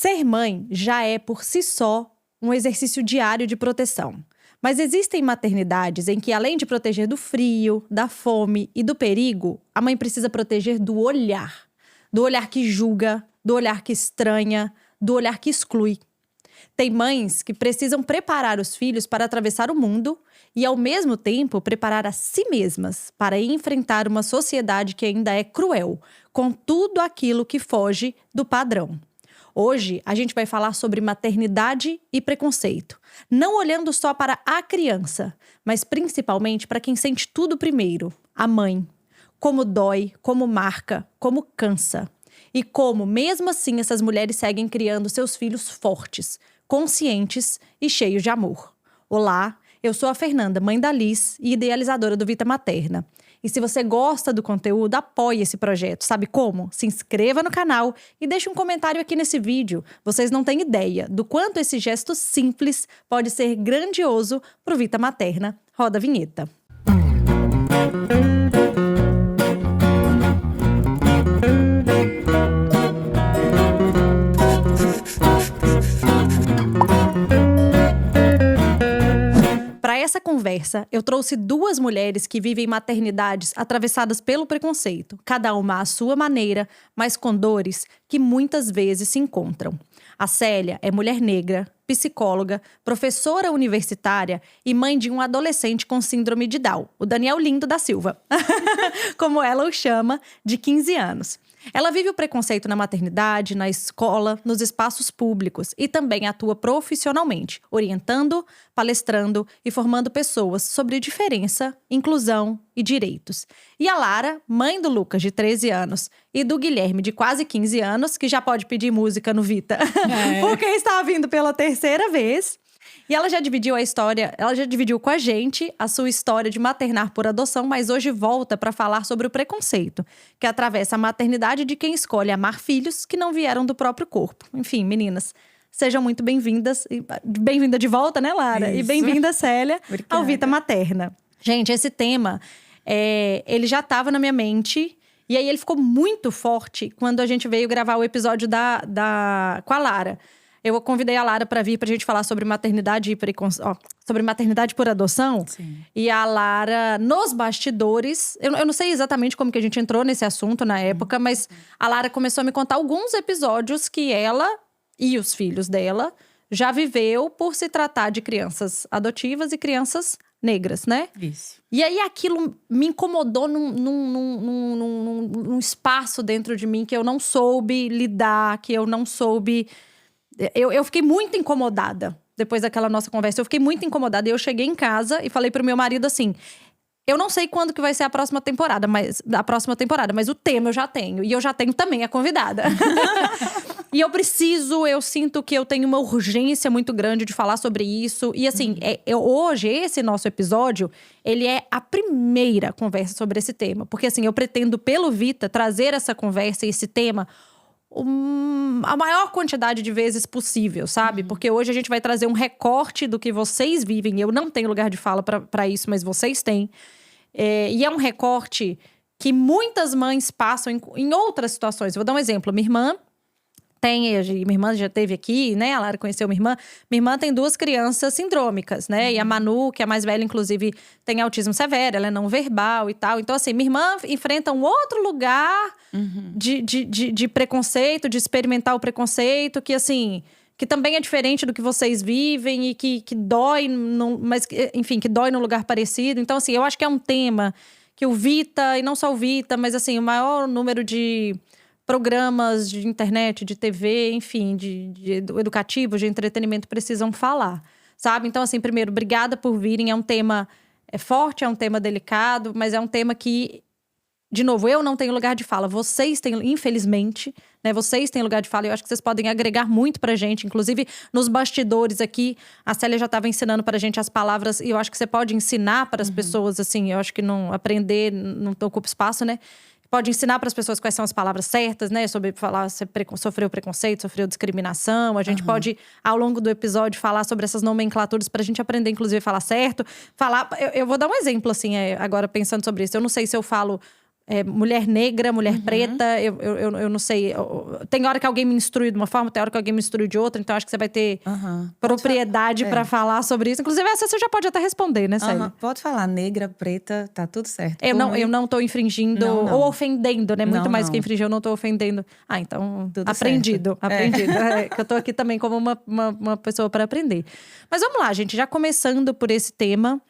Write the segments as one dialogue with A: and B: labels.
A: Ser mãe já é, por si só, um exercício diário de proteção. Mas existem maternidades em que, além de proteger do frio, da fome e do perigo, a mãe precisa proteger do olhar. Do olhar que julga, do olhar que estranha, do olhar que exclui. Tem mães que precisam preparar os filhos para atravessar o mundo e, ao mesmo tempo, preparar a si mesmas para enfrentar uma sociedade que ainda é cruel, com tudo aquilo que foge do padrão. Hoje, a gente vai falar sobre maternidade e preconceito. Não olhando só para a criança, mas principalmente para quem sente tudo primeiro, a mãe. Como dói, como marca, como cansa. E como, mesmo assim, essas mulheres seguem criando seus filhos fortes, conscientes e cheios de amor. Olá, eu sou a Fernanda, mãe da Liz e idealizadora do Vita Materna. E se você gosta do conteúdo, apoie esse projeto. Sabe como? Se inscreva no canal e deixe um comentário aqui nesse vídeo. Vocês não têm ideia do quanto esse gesto simples pode ser grandioso pro Vita Materna. Roda a vinheta. Para essa conversa, eu trouxe duas mulheres que vivem maternidades atravessadas pelo preconceito, cada uma à sua maneira, mas com dores que muitas vezes se encontram. A Célia é mulher negra, psicóloga, professora universitária e mãe de um adolescente com síndrome de Down, o Daniel Lindo da Silva, como ela o chama, de 15 anos. Ela vive o preconceito na maternidade, na escola, nos espaços públicos e também atua profissionalmente, orientando, palestrando e formando pessoas sobre diferença, inclusão e direitos. E a Lara, mãe do Lucas, de 13 anos, e do Guilherme, de quase 15 anos, que já pode pedir música no Vita, porque está vindo pela terceira vez. E ela já dividiu com a gente a sua história de maternar por adoção, mas hoje volta para falar sobre o preconceito, que atravessa a maternidade de quem escolhe amar filhos que não vieram do próprio corpo. Enfim, meninas, sejam muito bem-vindas. Bem-vinda de volta, né, Lara?
B: Isso.
A: E bem-vinda, Célia,
B: Obrigada.
A: ao Vita Materna. Gente, esse tema, ele já estava na minha mente. E aí ele ficou muito forte quando a gente veio gravar o episódio com a Lara. Eu convidei a Lara para vir pra gente falar sobre maternidade sobre maternidade por adoção.
B: Sim.
A: E a Lara, nos bastidores… Eu não sei exatamente como que a gente entrou nesse assunto na época, mas a Lara começou a me contar alguns episódios que ela e os filhos dela já viveu por se tratar de crianças adotivas e crianças negras, né?
B: Isso.
A: E aí aquilo me incomodou num espaço dentro de mim que eu não soube lidar, que eu não soube… Eu fiquei muito incomodada depois daquela nossa conversa. Eu fiquei muito incomodada. E eu cheguei em casa e falei pro meu marido assim… Eu não sei quando que vai ser a próxima temporada, mas o tema eu já tenho. E eu já tenho também a convidada. E eu sinto que eu tenho uma urgência muito grande de falar sobre isso. E assim, hoje, esse nosso episódio, ele é a primeira conversa sobre esse tema. Porque assim, eu pretendo, pelo Vita, trazer essa conversa e esse tema a maior quantidade de vezes possível, sabe? Porque hoje a gente vai trazer um recorte do que vocês vivem. Eu não tenho lugar de fala pra isso, mas vocês têm. E é um recorte que muitas mães passam em outras situações. Vou dar um exemplo. Minha irmã já esteve aqui, né? A Lara conheceu minha irmã. Minha irmã tem 2 crianças sindrômicas, né? E a Manu, que é a mais velha, inclusive, tem autismo severo. Ela é não verbal e tal. Então, assim, minha irmã enfrenta um outro lugar de preconceito, de experimentar o preconceito. Que, assim… que também é diferente do que vocês vivem e que dói, que dói num lugar parecido. Então, assim, eu acho que é um tema que o Vita, e não só o Vita, mas assim, o maior número de programas de internet, de TV, enfim, de educativos, de entretenimento precisam falar, sabe? Então, assim, primeiro, obrigada por virem. É um tema forte, é um tema delicado, mas é um tema que… De novo, eu não tenho lugar de fala. Vocês têm, infelizmente, né? Vocês têm lugar de fala. E eu acho que vocês podem agregar muito pra gente. Inclusive, nos bastidores aqui, a Célia já estava ensinando pra gente as palavras. E eu acho que você pode ensinar para as pessoas, assim… Eu acho que não aprender não ocupa espaço, né? Pode ensinar para as pessoas quais são as palavras certas, né? Sobre falar se sofreu preconceito, sofreu discriminação. A gente pode, ao longo do episódio, falar sobre essas nomenclaturas pra gente aprender, inclusive, a falar certo. Eu vou dar um exemplo, assim, agora pensando sobre isso. Eu não sei se eu falo… mulher negra, mulher preta, eu não sei. Tem hora que alguém me instrui de uma forma, tem hora que alguém me instrui de outra. Então, acho que você vai ter propriedade para falar sobre isso. Inclusive, essa você já pode até responder, né, Célia?
B: Pode falar, negra, preta, tá tudo certo.
A: Eu não tô infringindo ou ofendendo, né? Muito mais que infringir, eu não tô ofendendo. Então,
B: tudo
A: aprendido. Que eu tô aqui também como uma pessoa para aprender. Mas vamos lá, gente, já começando por esse tema.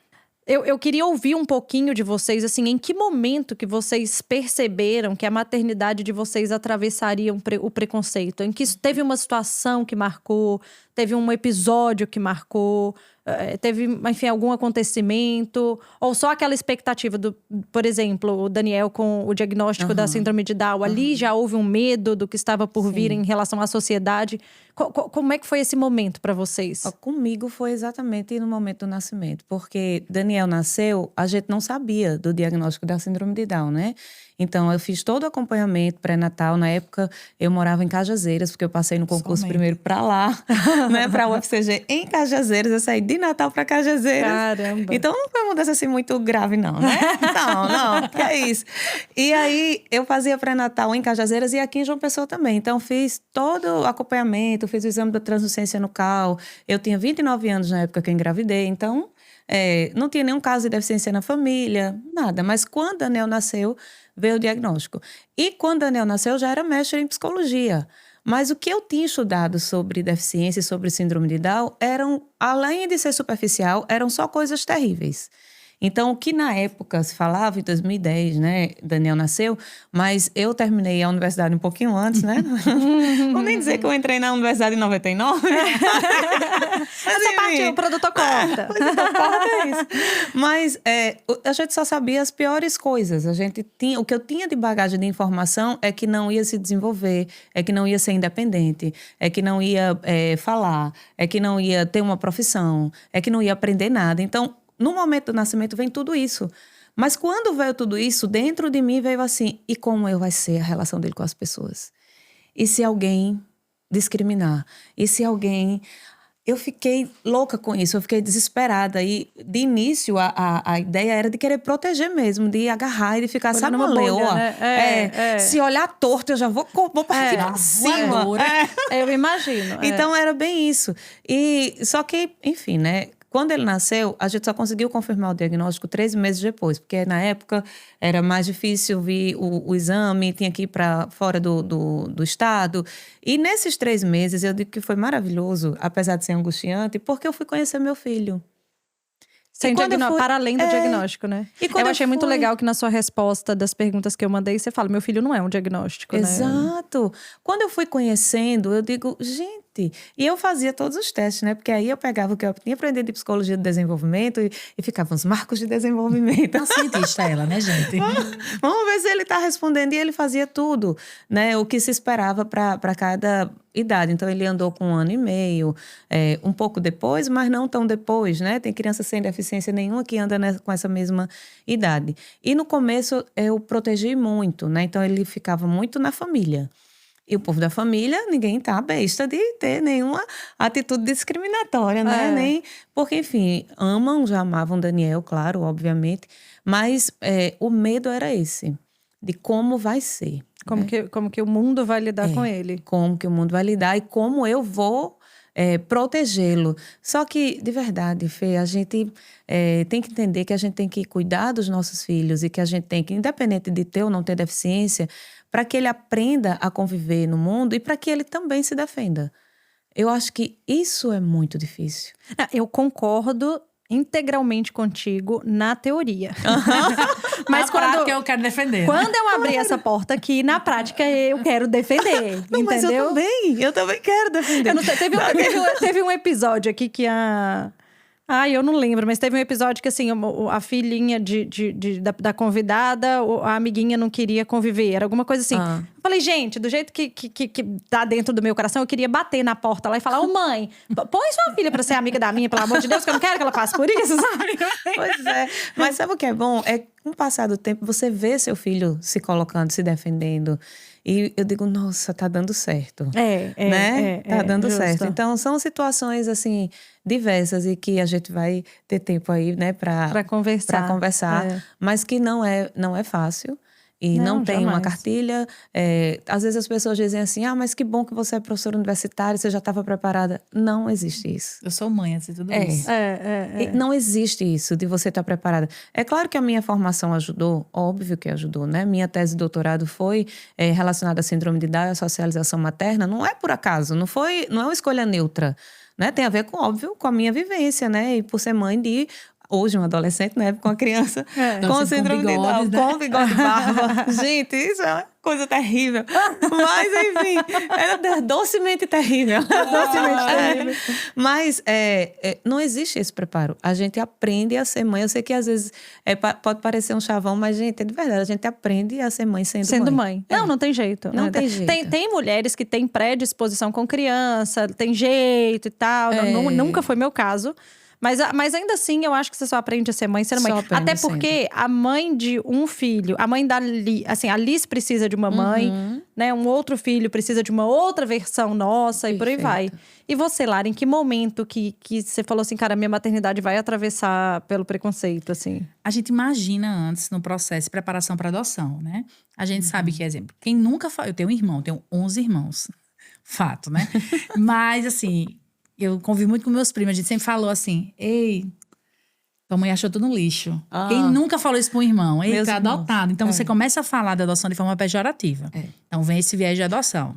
A: Eu queria ouvir um pouquinho de vocês, assim, em que momento que vocês perceberam que a maternidade de vocês atravessaria o preconceito? Em que teve uma situação que marcou, teve um episódio que marcou, teve, enfim, algum acontecimento? Ou só aquela expectativa por exemplo, o Daniel com o diagnóstico da síndrome de Down. Ali já houve um medo do que estava por vir em relação à sociedade. Como é que foi esse momento para vocês?
B: Comigo foi exatamente no momento do nascimento. Porque Daniel nasceu, a gente não sabia do diagnóstico da síndrome de Down, né? Então, eu fiz todo o acompanhamento pré-natal. Na época, eu morava em Cajazeiras, porque eu passei no concurso primeiro para lá, né? Para a UFCG em Cajazeiras. Eu saí de Natal para Cajazeiras.
A: Caramba!
B: Então, não foi uma mudança assim muito grave, não, né? Não, que é isso. E aí, eu fazia pré-natal em Cajazeiras e aqui em João Pessoa também. Então, fiz todo o acompanhamento, fiz o exame da translucência nucal. Eu tinha 29 anos na época que eu engravidei, então não tinha nenhum caso de deficiência na família, nada. Mas quando Daniel nasceu, veio o diagnóstico. E quando Daniel nasceu, eu já era mestre em psicologia. Mas o que eu tinha estudado sobre deficiência e sobre síndrome de Down além de ser superficial, eram só coisas terríveis. Então, o que na época se falava, em 2010, né? Daniel nasceu, mas eu terminei a universidade um pouquinho antes, né? Vou nem dizer que eu entrei na universidade em 99.
A: Essa parte o produtor corta.
B: O produtor corta é isso. Mas a gente só sabia as piores coisas. O que eu tinha de bagagem de informação é que não ia se desenvolver, é que não ia ser independente, é que não ia falar, é que não ia ter uma profissão, é que não ia aprender nada. Então, no momento do nascimento vem tudo isso. Mas quando veio tudo isso, dentro de mim veio assim, e como vai ser a relação dele com as pessoas? E se alguém discriminar? E se alguém... Eu fiquei louca com isso, eu fiquei desesperada. E, de início, a ideia era de querer proteger mesmo, de agarrar e de ficar, sabe, uma leoa? Né? Se olhar torto, eu já vou partir pra cima.
A: Eu imagino.
B: Então, era bem isso. Só que, enfim, né? Quando ele nasceu, a gente só conseguiu confirmar o diagnóstico 3 meses depois, porque na época era mais difícil vir o exame, tinha que ir para fora do estado. E nesses 3 meses, eu digo que foi maravilhoso, apesar de ser angustiante, porque eu fui conhecer meu filho.
A: Para além do diagnóstico, né? Eu achei muito legal que na sua resposta das perguntas que eu mandei, você fala, meu filho não é um diagnóstico, né?
B: Exato. Quando eu fui conhecendo, eu digo, gente... E eu fazia todos os testes, né? Porque aí eu pegava o que eu tinha aprendido de psicologia de desenvolvimento e ficava os marcos de desenvolvimento.
C: Uma cientista ela, né, gente?
B: Vamos ver se ele está respondendo. E ele fazia tudo, né? O que se esperava para cada idade. Então, ele andou com 1 ano e meio, um pouco depois, mas não tão depois, né? Tem criança sem deficiência nenhuma que anda com essa mesma idade. E no começo, eu protegi muito, né? Então, ele ficava muito na família. E o povo da família, ninguém tá besta de ter nenhuma atitude discriminatória, né? Nem, porque, enfim, já amavam Daniel, claro, obviamente. Mas o medo era esse, de como vai ser.
A: Como que o mundo vai lidar com ele.
B: Como que o mundo vai lidar e como eu vou protegê-lo. Só que, de verdade, Fê, a gente tem que entender que a gente tem que cuidar dos nossos filhos e que a gente tem que, independente de ter ou não ter deficiência, para que ele aprenda a conviver no mundo e para que ele também se defenda. Eu acho que isso é muito difícil.
A: Eu concordo integralmente contigo na teoria.
C: Mas na prática eu quero defender.
A: Quando eu abri essa porta aqui, na prática eu quero defender.
B: Não,
A: entendeu?
B: Mas eu também quero defender.
A: Teve um episódio aqui que eu não lembro, mas teve um episódio que, assim, a filhinha da convidada, a amiguinha não queria conviver. Era alguma coisa assim. Eu falei, gente, do jeito que tá dentro do meu coração, eu queria bater na porta lá e falar, mãe, põe sua filha pra ser amiga da minha, pelo amor de Deus, que eu não quero que ela passe por isso, sabe?
B: Pois é. Mas sabe o que é bom? É que com o passar do tempo, você vê seu filho se colocando, se defendendo. E eu digo, nossa, tá dando certo. Né? Tá dando certo. Então, são situações, assim, diversas e que a gente vai ter tempo aí, né, pra conversar. Mas que não é fácil. e não tem uma
A: jamais.
B: cartilha. Às vezes as pessoas dizem assim, mas que bom que você é professora universitária, você já estava preparada. Não existe isso.
C: Eu sou mãe, assim, tudo isso.
B: E não existe isso de você estar preparada. É claro que a minha formação ajudou, óbvio que ajudou, né? Minha tese de doutorado foi relacionada à síndrome de Down e à socialização materna. Não é por acaso, não é uma escolha neutra, né? Tem a ver óbvio, com a minha vivência, né? E por ser mãe de... Hoje, um adolescente, né? Com uma criança com síndrome de Down,
C: né?
B: com bigode e barba. Gente, isso é uma coisa terrível. Mas, enfim, era docemente terrível. Docemente terrível. Mas não existe esse preparo. A gente aprende a ser mãe. Eu sei que às vezes pode parecer um chavão, mas, gente, é de verdade. A gente aprende a ser mãe sendo mãe.
A: Não tem jeito.
B: Não tem jeito.
A: Tem mulheres que têm predisposição com criança, tem jeito e tal. Nunca foi meu caso. Mas ainda assim, eu acho que você só aprende a ser mãe sendo mãe. Até porque a mãe de um filho, a mãe da Liz, assim, a Liz precisa de uma mãe, né? Um outro filho precisa de uma outra versão nossa. Perfeito. E por aí vai. E você, Lara, em que momento que você falou assim, cara, minha maternidade vai atravessar pelo preconceito, assim?
C: A gente imagina antes no processo de preparação para adoção, né? A gente sabe que, exemplo, quem nunca... Eu tenho um irmão, tenho 11 irmãos. Fato, né? Mas, assim... Eu convivo muito com meus primos, a gente sempre falou assim, ei, tua mãe achou tudo no lixo. Quem nunca falou isso para um irmão? Ei, tá adotado. Então você começa a falar da adoção de forma pejorativa. Então vem esse viés de adoção.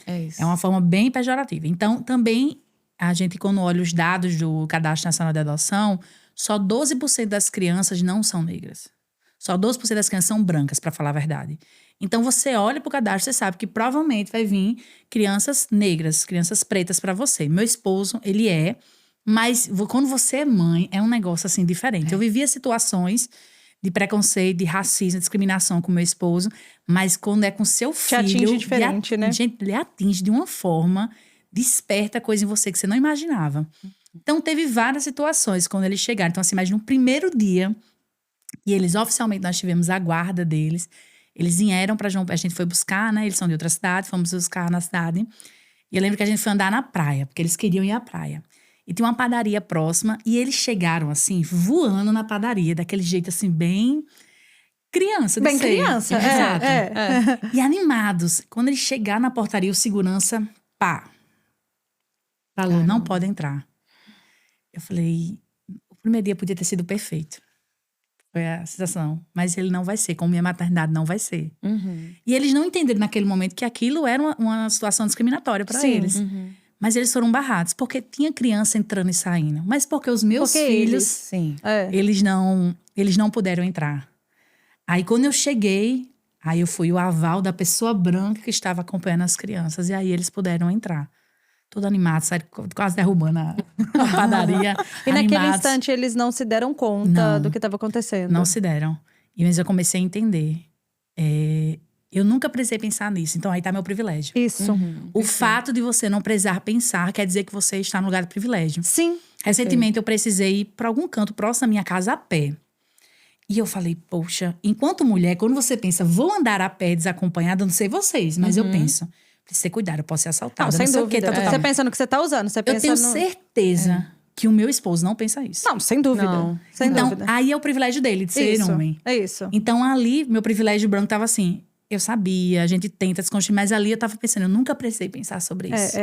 B: É isso.
C: É uma forma bem pejorativa. Então também, a gente quando olha os dados do Cadastro Nacional de Adoção, só 12% das crianças não são negras. Só 12% das crianças são brancas, para falar a verdade. Então, você olha pro cadastro, você sabe que provavelmente vai vir crianças negras, crianças pretas para você. Meu esposo, ele é, mas quando você é mãe, é um negócio assim diferente. Eu vivia situações de preconceito, de racismo, de discriminação com meu esposo, mas quando é com seu filho...
A: Te atinge diferente, né?
C: Gente, ele atinge de uma forma, desperta coisa em você que você não imaginava. Então, teve várias situações quando eles chegaram. Então, assim, imagina, no primeiro dia, e eles oficialmente, nós tivemos a guarda deles... Eles vieram pra João... A gente foi buscar, né? Eles são de outra cidade, fomos buscar na cidade. E eu lembro que a gente foi andar na praia, porque eles queriam ir à praia. E tinha uma padaria próxima, e eles chegaram, assim, voando na padaria, daquele jeito, assim, bem... Criança,
A: bem criança,
C: exato. E animados. Quando eles chegaram na portaria, o segurança, falou, não pode entrar. Eu falei, o primeiro dia podia ter sido perfeito. Foi a sensação. Mas ele não vai ser, como minha maternidade não vai ser. E eles não entenderam naquele momento que aquilo era uma situação discriminatória para eles. Mas eles foram barrados, porque tinha criança entrando e saindo. Mas porque os meus filhos, eles não puderam entrar. Aí quando eu cheguei, aí eu fui o aval da pessoa branca que estava acompanhando as crianças. E aí eles puderam entrar. Todo animado, saíram quase derrubando a padaria.
A: E naquele instante eles não se deram conta do que estava acontecendo?
C: Não se deram. Mas eu comecei a entender. Eu nunca precisei pensar nisso. Então aí tá meu privilégio.
A: Isso.
C: O fato de você não precisar pensar quer dizer que você está no lugar do privilégio.
A: Sim.
C: Recentemente eu precisei ir para algum canto próximo da minha casa a pé. E eu falei, poxa, enquanto mulher, quando você pensa, vou andar a pé desacompanhada, não sei vocês, mas eu penso... Precisa ter cuidado, eu posso ser assaltada.
A: Não, sem dúvida. Você pensa no que você tá usando. Você pensa
C: eu tenho certeza que o meu esposo não pensa isso.
A: Não, sem dúvida. Sem dúvida.
C: Aí é o privilégio dele de ser homem.
A: É isso.
C: Então ali, meu privilégio branco tava assim. Eu sabia, a gente tenta desconstruir, mas ali eu tava pensando, eu nunca precisei pensar sobre isso.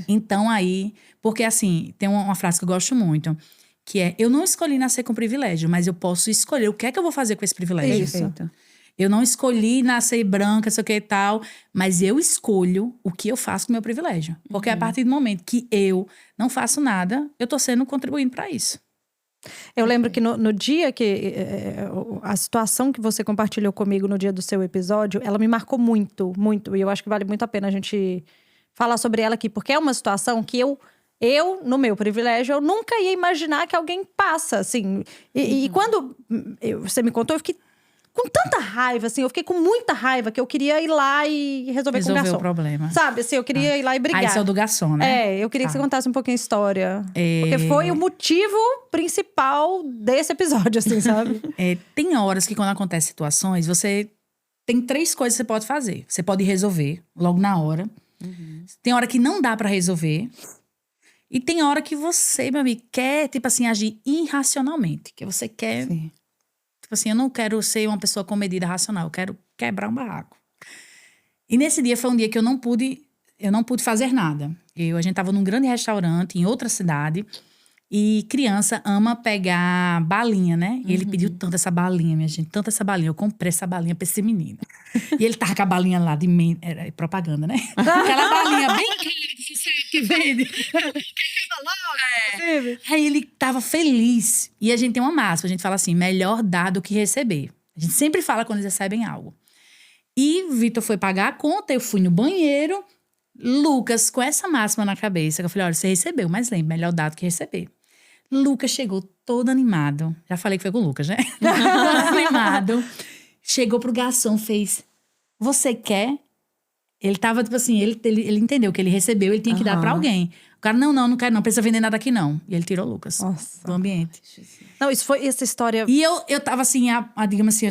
C: Então aí, porque assim, tem uma frase que eu gosto muito, que é, eu não escolhi nascer com privilégio, mas eu posso escolher o que é que eu vou fazer com esse privilégio.
A: Isso.
C: Eu não escolhi nascer branca, sei o que e tal, mas eu escolho o que eu faço com o meu privilégio. Porque a partir do momento que eu não faço nada, eu tô sendo contribuindo para isso.
A: Eu lembro que no dia que... a situação que você compartilhou comigo no dia do seu episódio, ela me marcou muito, muito. E eu acho que vale muito a pena a gente falar sobre ela aqui. Porque é uma situação que eu, no meu privilégio, eu nunca ia imaginar que alguém passa, assim. E quando você me contou, eu fiquei com tanta raiva, assim. Eu fiquei com muita raiva que eu queria ir lá e resolver com o garçom.
C: O problema.
A: Sabe, assim, eu queria ir lá e brigar.
C: Aí isso é o do garçom, né?
A: Eu queria que você contasse um pouquinho a história. Porque foi o motivo principal desse episódio, assim, sabe?
C: Tem horas que quando acontecem situações, você... Tem 3 coisas que você pode fazer. Você pode resolver logo na hora. Tem hora que não dá pra resolver. E tem hora que você, meu amigo, quer, tipo assim, agir irracionalmente. Que você quer... Sim. Tipo assim, eu não quero ser uma pessoa comedida, racional. Eu quero quebrar um barraco. E nesse dia foi um dia que eu não pude fazer nada. A gente tava num grande restaurante em outra cidade. E criança ama pegar balinha, né? E ele pediu tanto essa balinha, minha gente. Tanto essa balinha. Eu comprei essa balinha pra esse menino. E ele tava com a balinha lá de... Era propaganda, né? Aquela balinha bem que vende. Aí ele tava feliz. E a gente tem uma máxima. A gente fala assim, melhor dar do que receber. A gente sempre fala quando eles recebem algo. E Vitor foi pagar a conta. Eu fui no banheiro. Lucas, com essa máxima na cabeça, que eu falei, olha, você recebeu, mas lembra, melhor dar do que receber. Lucas chegou todo animado. Já falei que foi com o Lucas, né? Todo animado. Chegou pro garçom, fez, você quer? Ele tava, tipo assim, ele entendeu que ele recebeu, ele tinha que dar pra alguém. O cara, não quero não, precisa vender nada aqui não. E ele tirou o Lucas do ambiente.
A: Não, isso foi essa história...
C: E eu tava assim, digamos assim,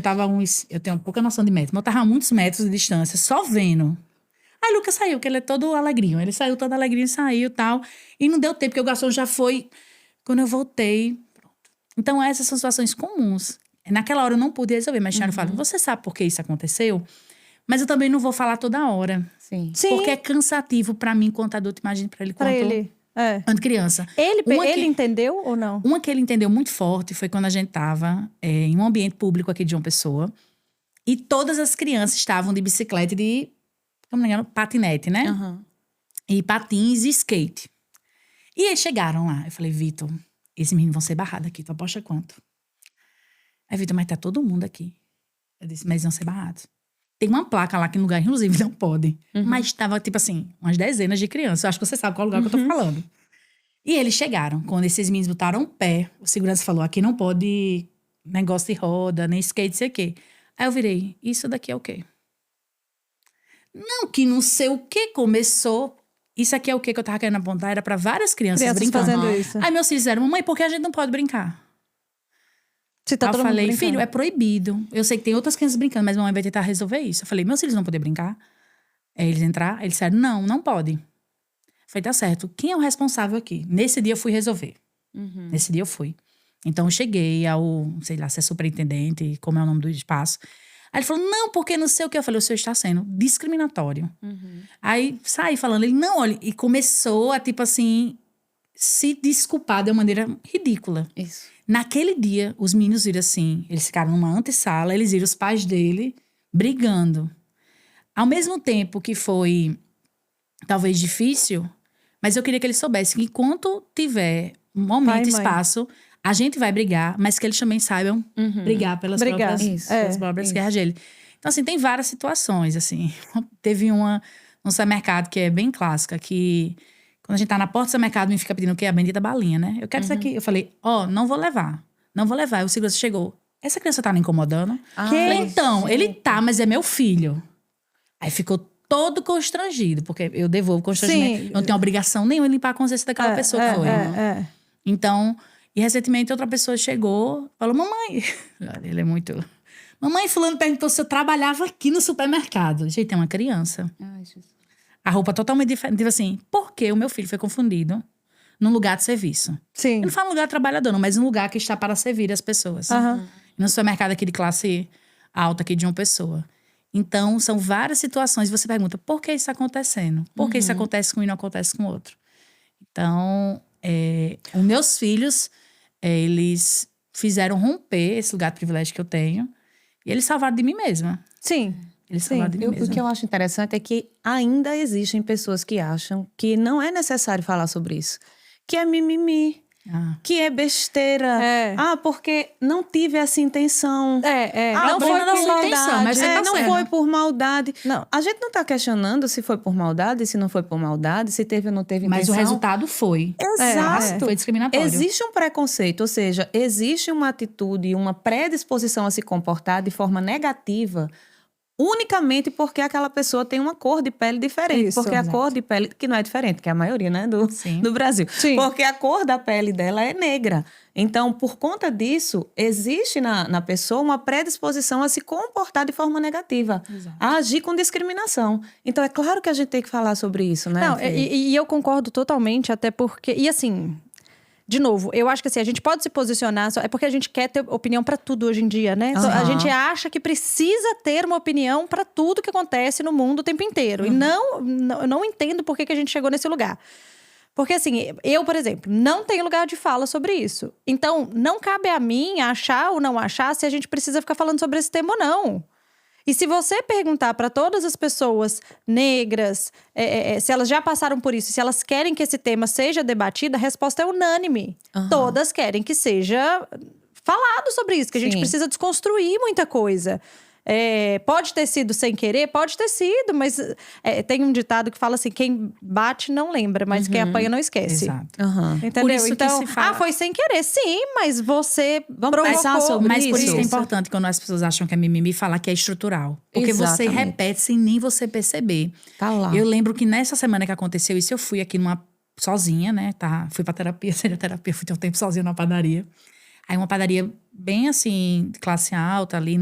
C: eu tenho pouca noção de metro, mas eu tava a muitos metros de distância, só vendo. Aí o Lucas saiu, porque ele é todo alegrinho. Ele saiu todo alegrinho, saiu e tal. E não deu tempo, porque o garçom já foi... Quando eu voltei... Pronto. Então, essas são situações comuns. Naquela hora eu não pude resolver, mas Tiago fala, você sabe por que isso aconteceu? Mas eu também não vou falar toda hora.
B: Sim.
C: Porque é cansativo pra mim, enquanto adulto, imagine pra ele quanto criança.
A: Ele entendeu ou não?
C: Uma que ele entendeu muito forte foi quando a gente tava em um ambiente público aqui de João Pessoa. E todas as crianças estavam de bicicleta e de... Não me engano, patinete, né? E patins e skate. E eles chegaram lá. Eu falei, Vitor, esses meninos vão ser barrados aqui. Tu aposta quanto? Aí, Vitor, mas tá todo mundo aqui. Eu disse, mas eles vão ser barrados. Tem uma placa lá que no lugar, inclusive, não pode. Mas tava, tipo assim, umas dezenas de crianças. Eu acho que você sabe qual lugar que eu tô falando. E eles chegaram. Quando esses meninos botaram o pé, o segurança falou, aqui não pode negócio de roda, nem skate, sei o quê. Aí eu virei, isso daqui é o quê? Não, que não sei o que começou. Isso aqui é o que eu tava querendo apontar. Era pra várias crianças brincando.
A: Fazendo isso.
C: Aí meus filhos disseram, mamãe, por que a gente não pode brincar?
A: Se tá
C: Aí
A: todo
C: eu
A: mundo
C: falei,
A: brincando.
C: filho, é proibido. Eu sei que tem outras crianças brincando, mas mamãe vai tentar resolver isso. Eu falei, meus filhos vão poder brincar? Aí eles entraram, eles disseram, não pode. Eu falei, tá certo. Quem é o responsável aqui? Nesse dia eu fui resolver. Nesse dia eu fui. Então eu cheguei ao, sei lá, se é superintendente, como é o nome do espaço. Aí ele falou, não, porque não sei o que. Eu falei, o senhor está sendo discriminatório. Aí saí falando, ele, não, olha, e começou a, tipo assim, se desculpar de uma maneira ridícula.
B: Isso.
C: Naquele dia, os meninos viram assim, eles ficaram numa antessala, eles viram os pais dele brigando. Ao mesmo tempo que foi, talvez, difícil, mas eu queria que eles soubessem que enquanto tiver um momento e espaço, a gente vai brigar, mas que eles também saibam brigar pelas próprias guerras dele. Então, assim, tem várias situações, assim. Teve uma no supermercado que é bem clássica, que quando a gente tá na porta do supermercado, me fica pedindo o quê? A bendita balinha, né? Eu quero isso aqui. Eu falei, não vou levar. Não vou levar. Aí o segurança chegou. Essa criança tá me incomodando? Eu falei, então, ele tá, mas é meu filho. Aí ficou todo constrangido, porque eu devolvo constrangimento. Eu não tenho obrigação nenhuma de limpar a consciência daquela pessoa que foi. Então... E recentemente outra pessoa chegou, falou, mamãe, ele é muito... Mamãe, fulano perguntou se eu trabalhava aqui no supermercado. Gente, tem uma criança. A roupa totalmente diferente. Tipo assim, por que o meu filho foi confundido num lugar de serviço?
A: Sim.
C: Eu não falo lugar de trabalhador, não, mas um lugar que está para servir as pessoas. No supermercado aqui de classe alta, aqui de uma pessoa. Então, são várias situações. Você pergunta, por que isso está acontecendo? Por que isso acontece com um e não acontece com o outro? Então, os meus filhos... eles fizeram romper esse lugar de privilégio que eu tenho. E eles salvaram de mim mesma.
A: Sim.
C: Eles salvaram de mim mesma.
B: O que eu acho interessante é que ainda existem pessoas que acham que não é necessário falar sobre isso. Que é mimimi. Que é besteira. Porque não tive essa intenção.
C: Não foi por maldade. Mas
B: não foi por maldade.
A: Não.
B: A gente não tá questionando se foi por maldade, se não foi por maldade, se teve ou não teve intenção.
C: Mas o resultado foi.
B: Exato.
C: Foi discriminatório.
B: Existe um preconceito, ou seja, existe uma atitude, uma predisposição a se comportar de forma negativa unicamente porque aquela pessoa tem uma cor de pele diferente.
A: Isso,
B: porque a cor de pele, que não é diferente, que é a maioria, né, do Brasil.
A: Sim.
B: Porque a cor da pele dela é negra. Então, por conta disso, existe na pessoa uma predisposição a se comportar de forma negativa. A agir com discriminação. Então, é claro que a gente tem que falar sobre isso, né?
A: Não, e eu concordo totalmente, até porque... E assim... De novo, eu acho que assim, a gente pode se posicionar, é porque a gente quer ter opinião pra tudo hoje em dia, né? A gente acha que precisa ter uma opinião pra tudo que acontece no mundo o tempo inteiro. E eu não entendo por que a gente chegou nesse lugar. Porque assim, eu, por exemplo, não tenho lugar de fala sobre isso. Então, não cabe a mim achar ou não achar se a gente precisa ficar falando sobre esse tema ou não. E se você perguntar para todas as pessoas negras, se elas já passaram por isso, se elas querem que esse tema seja debatido, a resposta é unânime. Todas querem que seja falado sobre isso, que a gente precisa desconstruir muita coisa. Pode ter sido sem querer? Pode ter sido, mas tem um ditado que fala assim, quem bate não lembra, mas quem apanha não esquece.
C: Exato.
A: Entendeu?
C: Por isso
A: então,
C: que se fala...
A: foi sem querer. Sim, mas você
B: pensar sobre
C: Mas por
B: isso.
C: isso que é importante, quando as pessoas acham que é mimimi, falar que é estrutural. Porque você
B: Exatamente.
C: repete sem nem você perceber.
B: Tá lá.
C: Eu lembro que nessa semana que aconteceu isso, eu fui aqui sozinha, né? Fui pra terapia, fui ter um tempo sozinha numa padaria. Aí uma padaria bem assim, de classe alta, ali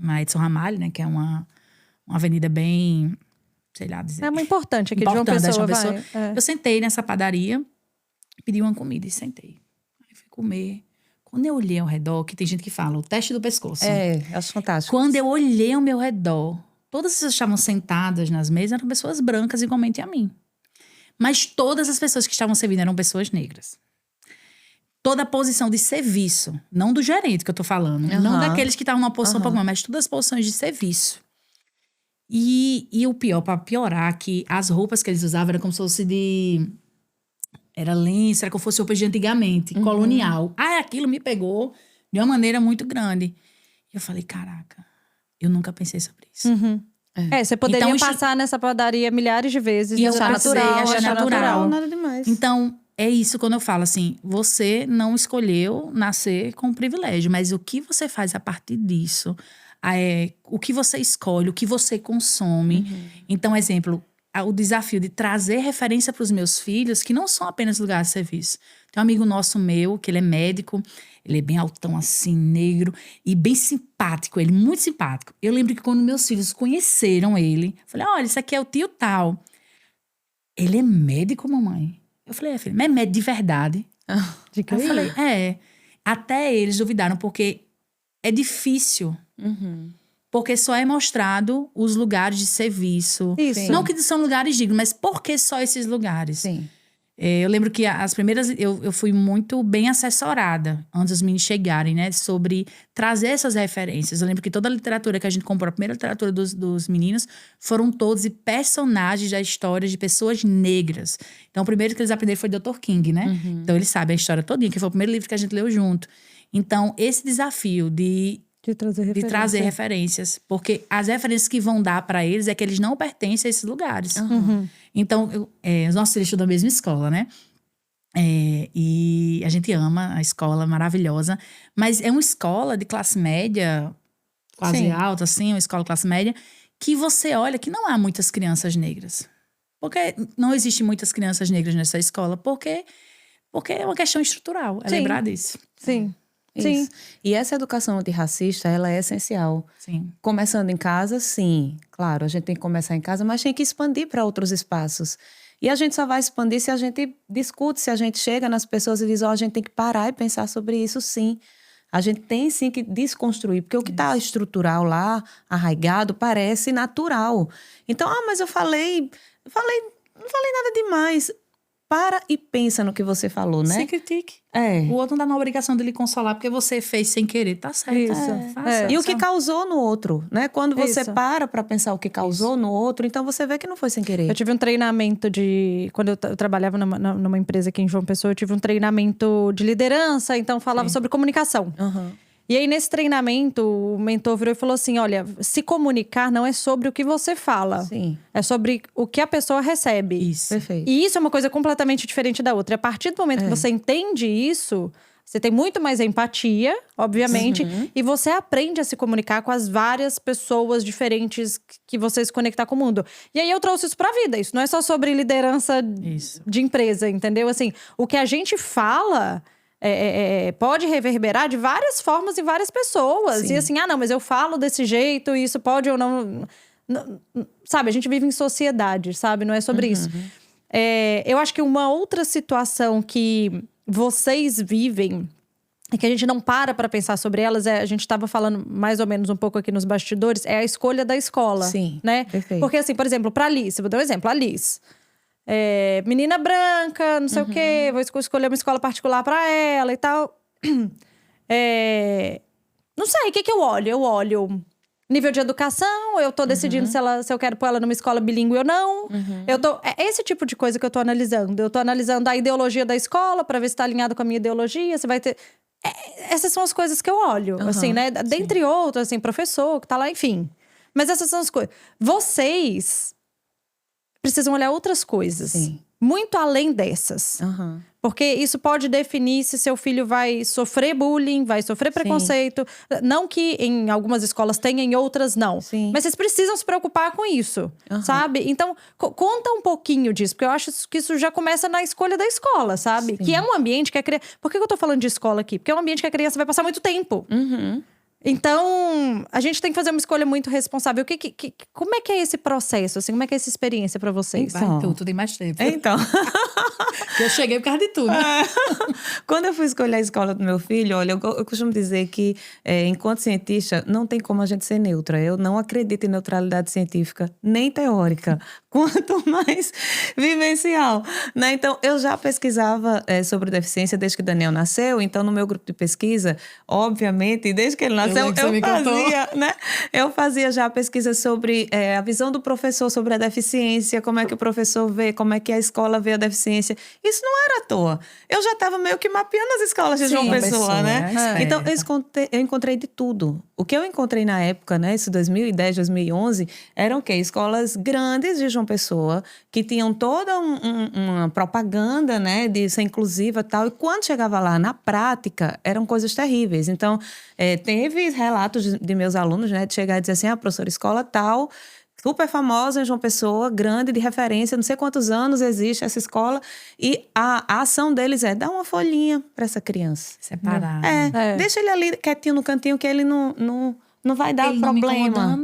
C: na Edson Ramalho, né? Que é uma avenida bem, sei lá dizer.
A: É uma importante aqui de João
C: Importante,
A: Pessoa.
C: João Pessoa. Eu sentei nessa padaria, pedi uma comida e sentei. Aí fui comer. Quando eu olhei ao redor, que tem gente que fala, o teste do pescoço.
B: Acho fantástico.
C: Quando eu olhei ao meu redor, todas as pessoas que estavam sentadas nas mesas eram pessoas brancas, igualmente a mim. Mas todas as pessoas que estavam servindo eram pessoas negras. Toda a posição de serviço, não do gerente que eu tô falando, não daqueles que estavam numa posição pouco mais, mas todas as posições de serviço. E o pior, para piorar, que as roupas que eles usavam era como se fosse era lenço, era como se fosse roupa de antigamente, colonial. Aquilo me pegou de uma maneira muito grande. E eu falei, caraca, eu nunca pensei sobre isso.
A: Você poderia
C: Então,
A: passar nessa padaria milhares de vezes.
C: E eu
A: achar
C: achei natural.
B: Nada demais.
C: Então, é isso quando eu falo assim, você não escolheu nascer com privilégio, mas o que você faz a partir disso, o que você escolhe, o que você consome. Então, exemplo, o desafio de trazer referência para os meus filhos, que não são apenas lugares de serviço. Tem um amigo nosso meu, que ele é médico, ele é bem altão assim, negro, e bem simpático, ele muito simpático. Eu lembro que quando meus filhos conheceram ele, eu falei, olha, isso aqui é o tio tal. Ele é médico, mamãe? Eu falei, filho, mas é médico de verdade? Eu falei, Até eles duvidaram, porque é difícil. Porque só é mostrado os lugares de serviço.
A: Isso.
C: Não que são lugares dignos, mas por que só esses lugares?
B: Sim.
C: Eu lembro que as primeiras... Eu fui muito bem assessorada, antes dos meninos chegarem, né? Sobre trazer essas referências. Eu lembro que toda a literatura que a gente comprou, a primeira literatura dos meninos, foram todos de personagens da história de pessoas negras. Então, o primeiro que eles aprenderam foi Dr. King, né? Então, eles sabem a história todinha, que foi o primeiro livro que a gente leu junto. Então, esse desafio de trazer referências. Porque as referências que vão dar para eles é que eles não pertencem a esses lugares. Então, os nossos filhos estudam na mesma escola, né? E a gente ama a escola, maravilhosa. Mas é uma escola de classe média, quase alta, assim, uma escola de classe média, que você olha que não há muitas crianças negras. Porque não existem muitas crianças negras nessa escola, porque é uma questão estrutural, é lembrar disso.
A: Sim.
B: Sim. E essa educação antirracista, ela é essencial.
C: Sim.
B: Começando em casa, sim. Claro, a gente tem que começar em casa, mas tem que expandir para outros espaços. E a gente só vai expandir se a gente discute, se a gente chega nas pessoas e diz, a gente tem que parar e pensar sobre isso, sim. A gente tem, sim, que desconstruir. Porque o que está estrutural lá, arraigado, parece natural. Então, mas não falei nada demais. Para e pensa no que você falou, né?
C: Se critique. O outro não dá uma obrigação de lhe consolar porque você fez sem querer. Tá certo.
A: Isso.
B: E o que causou no outro, né? Quando você
A: Isso.
B: para pensar o que causou no outro, então você vê que não foi sem querer.
A: Eu tive um treinamento quando eu trabalhava numa empresa aqui em João Pessoa, eu tive um treinamento de liderança, então falava sobre comunicação. E aí, nesse treinamento, o mentor virou e falou assim, olha, se comunicar não é sobre o que você fala.
B: Sim.
A: É sobre o que a pessoa recebe.
C: Isso.
B: Perfeito.
A: E isso é uma coisa completamente diferente da outra. E a partir do momento que você entende isso, você tem muito mais empatia, obviamente. E você aprende a se comunicar com as várias pessoas diferentes que você se conectar com o mundo. E aí, eu trouxe isso pra vida. Isso não é só sobre liderança de empresa, entendeu? Assim, o que a gente fala... pode reverberar de várias formas em várias pessoas.
B: Sim.
A: E assim, não, mas eu falo desse jeito e isso pode ou não... Sabe, a gente vive em sociedade, sabe? Não é sobre isso. Eu acho que uma outra situação que vocês vivem e que a gente não para pensar sobre elas, a gente estava falando mais ou menos um pouco aqui nos bastidores, é a escolha da escola.
B: Sim,
A: né?
B: perfeito.
A: Porque assim, por exemplo, pra Alice, vou dar um exemplo, a Alice. Menina branca, não sei o quê, vou escolher uma escola particular pra ela e tal. Não sei, o que eu olho? Eu olho nível de educação, eu tô decidindo se eu quero pôr ela numa escola bilíngue ou não. É esse tipo de coisa que eu tô analisando. Eu tô analisando a ideologia da escola pra ver se tá alinhado com a minha ideologia, se vai ter… essas são as coisas que eu olho, assim, né? Dentre outras, assim, professor que tá lá, enfim. Mas essas são as coisas. Vocês precisam olhar outras coisas.
B: Sim.
A: Muito além dessas. Porque isso pode definir se seu filho vai sofrer bullying, vai sofrer preconceito. Não que em algumas escolas tenha, em outras não.
B: Sim.
A: Mas vocês precisam se preocupar com isso, sabe? Então, conta um pouquinho disso. Porque eu acho que isso já começa na escolha da escola, sabe?
B: Sim.
A: Que é um ambiente que a criança… Por que eu tô falando de escola aqui? Porque é um ambiente que a criança vai passar muito tempo. Então, a gente tem que fazer uma escolha muito responsável. Como é que é esse processo? Assim, como é que é essa experiência pra vocês?
C: Vai, tu tem mais tempo.
B: Então…
C: Eu cheguei por causa de tudo.
B: Quando eu fui escolher a escola do meu filho, olha, eu costumo dizer que, enquanto cientista, não tem como a gente ser neutra. Eu não acredito em neutralidade científica, nem teórica, quanto mais vivencial, né? Então, eu já pesquisava sobre deficiência desde que Daniel nasceu. Então, no meu grupo de pesquisa, obviamente, desde que ele nasceu, eu fazia já pesquisa sobre a visão do professor sobre a deficiência, como é que o professor vê, como é que a escola vê a deficiência. Isso não era à toa. Eu já estava meio que mapeando as escolas de João Pessoa, né? Então, eu encontrei de tudo. O que eu encontrei na época, né? Isso 2010, 2011, eram o quê? Escolas grandes de João Pessoa, que tinham toda uma propaganda, né? De ser inclusiva e tal. E quando chegava lá, na prática, eram coisas terríveis. Então, teve relatos de meus alunos, né? De chegar e dizer assim, professora, escola tal… super famosa em João Pessoa, grande, de referência, não sei quantos anos existe essa escola. E a ação deles é dar uma folhinha para essa criança.
C: Separar.
B: Deixa ele ali quietinho no cantinho, que ele não vai dar
C: ele
B: problema.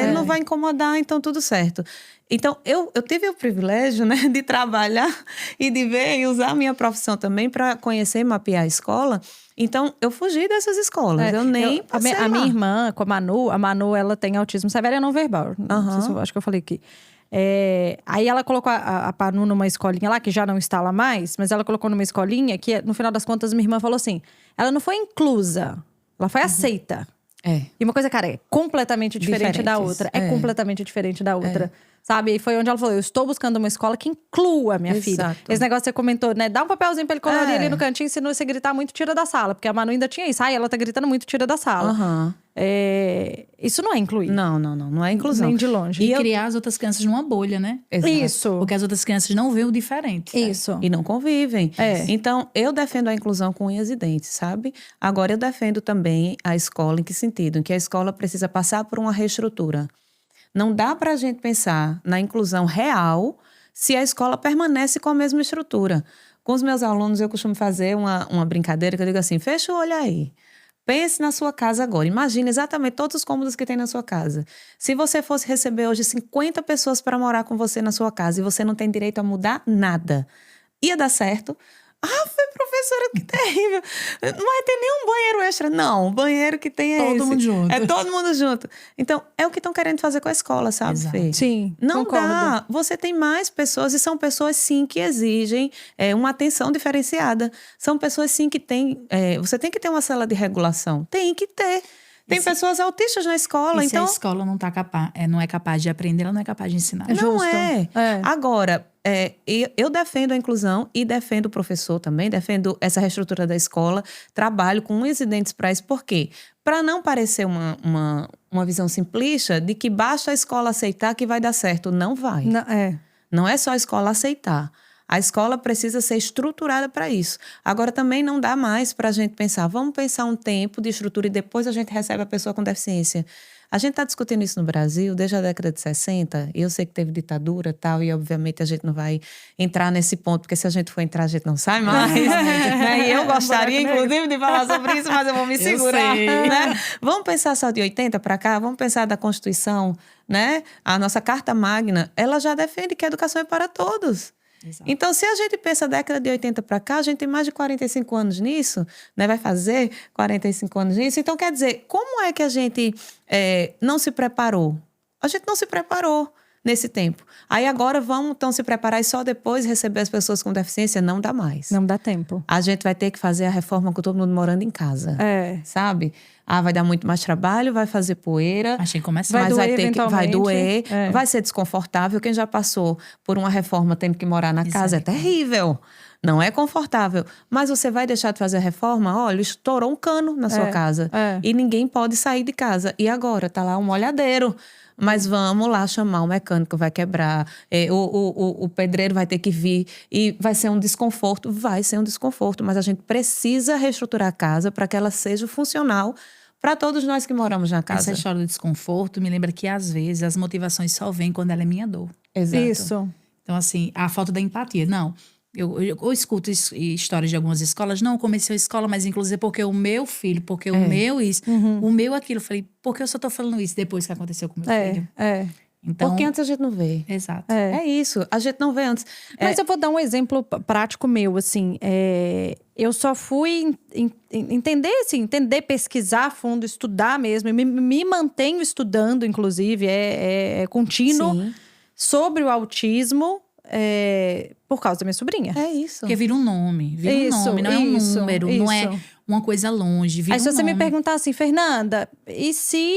C: Ele
B: não vai incomodar, então tudo certo. Então, eu tive o privilégio, né, de trabalhar e de ver e usar a minha profissão também para conhecer e mapear a escola. Então, eu fugi dessas escolas. Eu nem passei lá.
A: A minha irmã, com a Manu, ela tem autismo severo e não verbal. Não sei se eu acho que eu falei aqui. Aí ela colocou a Manu numa escolinha lá, que já não está lá mais, mas ela colocou numa escolinha que, no final das contas, minha irmã falou assim: ela não foi inclusa, ela foi aceita. E uma coisa, cara, é completamente diferente da outra. É completamente diferente da outra. Sabe? E foi onde ela falou: eu estou buscando uma escola que inclua a minha filha. Esse negócio que você comentou, né? Dá um papelzinho pra ele colorir ali no cantinho, se não você gritar muito, tira da sala. Porque a Manu ainda tinha isso. Ela tá gritando muito, tira da sala. Isso não é incluir.
B: Não é inclusão.
A: Nem de longe.
C: E criar as outras crianças numa bolha, né?
B: Exato.
A: Isso.
C: Porque as outras crianças não veem o diferente.
A: Isso.
B: E não convivem. Então, eu defendo a inclusão com unhas e dentes, sabe? Agora, eu defendo também a escola. Em que sentido? Em que a escola precisa passar por uma reestrutura. Não dá para a gente pensar na inclusão real se a escola permanece com a mesma estrutura. Com os meus alunos, eu costumo fazer uma brincadeira que eu digo assim: fecha o olho aí. Pense na sua casa agora. Imagine exatamente todos os cômodos que tem na sua casa. Se você fosse receber hoje 50 pessoas para morar com você na sua casa e você não tem direito a mudar nada, ia dar certo? Foi professora, que terrível. Não vai ter nenhum banheiro extra. Não, o banheiro que tem é
C: todo
B: esse.
C: Mundo junto.
B: É todo mundo junto. Então, é o que estão querendo fazer com a escola, sabe, Fê?
A: Sim,
B: não
A: concordo.
B: dá. Você tem mais pessoas, e são pessoas, sim, que exigem uma atenção diferenciada. São pessoas, sim, que têm… você tem que ter uma sala de regulação. Tem que ter. Tem pessoas autistas na escola,
C: e
B: então…
C: se a escola não é capaz de aprender, ela não é capaz de ensinar.
B: Não é. Agora, eu defendo a inclusão e defendo o professor também, defendo essa reestrutura da escola, trabalho com unhas e dentes para isso. Por quê? Para não parecer uma visão simplista de que basta a escola aceitar que vai dar certo. Não vai. Não é só a escola aceitar. A escola precisa ser estruturada para isso. Agora, também não dá mais para a gente pensar, vamos pensar um tempo de estrutura e depois a gente recebe a pessoa com deficiência. A gente está discutindo isso no Brasil desde a década de 60, e eu sei que teve ditadura e tal, e obviamente a gente não vai entrar nesse ponto, porque se a gente for entrar, a gente não sai mais. Né? E eu gostaria, inclusive, de falar sobre isso, mas eu vou me segurar. Né? Vamos pensar só de 80 para cá, vamos pensar da Constituição, né? A nossa Carta Magna, ela já defende que a educação é para todos.
C: Exato.
B: Então, se a gente pensa década de 80 para cá, a gente tem mais de 45 anos nisso, né? Vai fazer 45 anos nisso. Então, quer dizer, como é que a gente não se preparou? A gente não se preparou nesse tempo. Aí agora vamos então se preparar e só depois receber as pessoas com deficiência? Não dá mais.
A: Não dá tempo.
B: A gente vai ter que fazer a reforma com todo mundo morando em casa. Sabe? Vai dar muito mais trabalho, vai fazer poeira.
C: Mas tem que começar.
B: Mas vai
A: eventualmente.
B: doer, vai ser desconfortável. Quem já passou por uma reforma tendo que morar na casa é terrível. Não é confortável. Mas você vai deixar de fazer a reforma? Olha, estourou um cano na sua casa. E ninguém pode sair de casa. E agora? Tá lá um molhadeiro. Mas vamos lá chamar o mecânico, vai quebrar, o pedreiro vai ter que vir e vai ser um desconforto. Vai ser um desconforto, mas a gente precisa reestruturar a casa para que ela seja funcional para todos nós que moramos na casa.
C: Essa história do desconforto me lembra que, às vezes, as motivações só vêm quando ela é minha dor.
B: Exato.
A: Isso.
C: Então, assim, a falta da empatia. Não, eu escuto histórias de algumas escolas. Não, eu comecei a escola, mas inclusive porque o meu filho, porque o meu isso, o meu aquilo. Eu falei, por que eu só tô falando isso depois que aconteceu com o meu filho? Então,
B: porque antes a gente não vê.
C: Exato.
B: É isso, a gente não vê antes.
A: Mas eu vou dar um exemplo prático meu, assim. Eu só fui entender, pesquisar a fundo, estudar mesmo. Me mantenho estudando, inclusive, é contínuo.
B: Sim.
A: Sobre o autismo, por causa da minha sobrinha.
B: É isso.
C: Porque vira um nome, não é um número, não é uma coisa longe, vira
A: Aí se
C: um
A: você me
C: nome.
A: perguntar assim, Fernanda, e se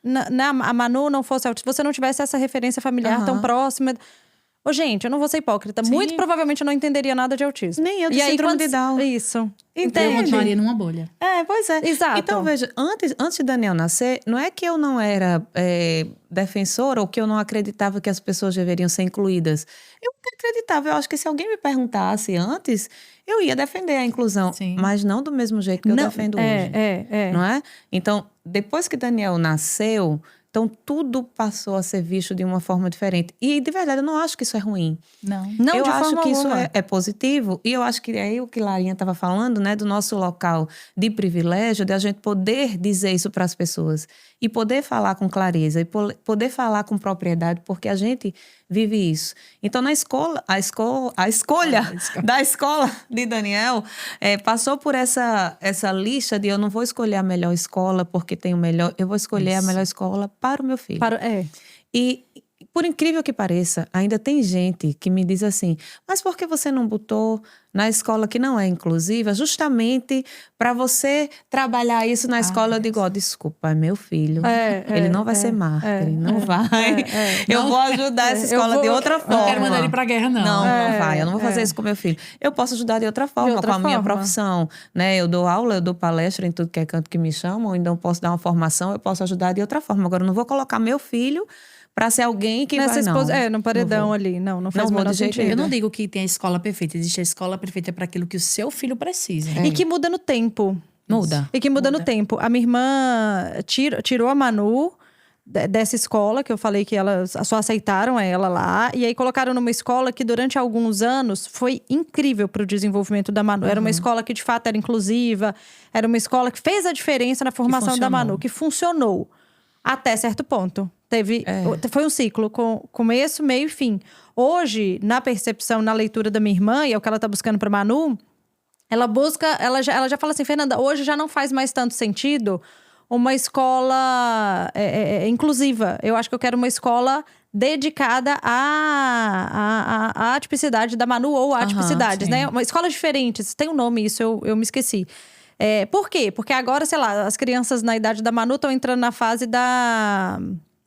A: a Manu não fosse autista, você não tivesse essa referência familiar tão próxima? Ô, gente, eu não vou ser hipócrita.
B: Sim.
A: Muito provavelmente eu não entenderia nada de autismo.
B: Nem eu de síndrome de Down.
A: Isso.
C: Eu
B: Entende?
C: continuaria numa bolha.
B: Pois é.
A: Exato.
B: Então, veja, antes de Daniel nascer, não é que eu não era defensora ou que eu não acreditava que as pessoas deveriam ser incluídas. Eu acreditava. Eu acho que se alguém me perguntasse antes, eu ia defender a inclusão.
C: Sim.
B: Mas não do mesmo jeito que eu defendo hoje. Não é? Então, depois que Daniel nasceu, então tudo passou a ser visto de uma forma diferente. E, de verdade, eu não acho que isso é ruim.
C: Não.
A: Não,
B: Eu
A: de
B: acho
A: forma
B: que isso
A: alguma.
B: é positivo. E eu acho que é aí o que Larinha estava falando, né? Do nosso local de privilégio, de a gente poder dizer isso para as pessoas. E poder falar com clareza. E poder falar com propriedade, porque a gente vive isso. Então, a escolha da escola de Daniel passou por essa lista de eu não vou escolher a melhor escola porque tem o melhor. Eu vou escolher a melhor escola para o meu filho. E, por incrível que pareça, ainda tem gente que me diz assim, mas por que você não botou na escola que não é inclusiva, justamente para você trabalhar isso na escola? Eu digo, desculpa, é meu filho. Ele não vai ser mártir, ele não vai. Eu vou ajudar essa escola de outra forma.
C: Não quero mandar ele pra guerra, não.
B: Não vai. Eu não vou fazer isso com meu filho. Eu posso ajudar de outra forma, com a minha profissão. Né? Eu dou aula, eu dou palestra em tudo que é canto que me chamam, então eu posso dar uma formação, eu posso ajudar de outra forma. Agora, eu não vou colocar meu filho para ser alguém que vai, não.
A: No paredão ali. Não faz o menor sentido.
C: Eu não digo que tem a escola perfeita. Existe a escola perfeita para aquilo que o seu filho precisa.
A: E que muda no tempo.
B: Muda.
A: E que muda no tempo. A minha irmã tirou a Manu dessa escola, que eu falei que elas só aceitaram ela lá. E aí colocaram numa escola que durante alguns anos foi incrível para o desenvolvimento da Manu. Era uma escola que de fato era inclusiva. Era uma escola que fez a diferença na formação da Manu. Que funcionou até certo ponto. Foi um ciclo com começo, meio e fim. Hoje, na percepção, na leitura da minha irmã, e é o que ela tá buscando pra Manu, ela já fala assim, Fernanda, hoje já não faz mais tanto sentido uma escola inclusiva. Eu acho que eu quero uma escola dedicada à atipicidade da Manu ou à atipicidades, né? Uma escola diferente, tem um nome, isso eu me esqueci. Por quê? Porque agora, sei lá, as crianças na idade da Manu estão entrando na fase da...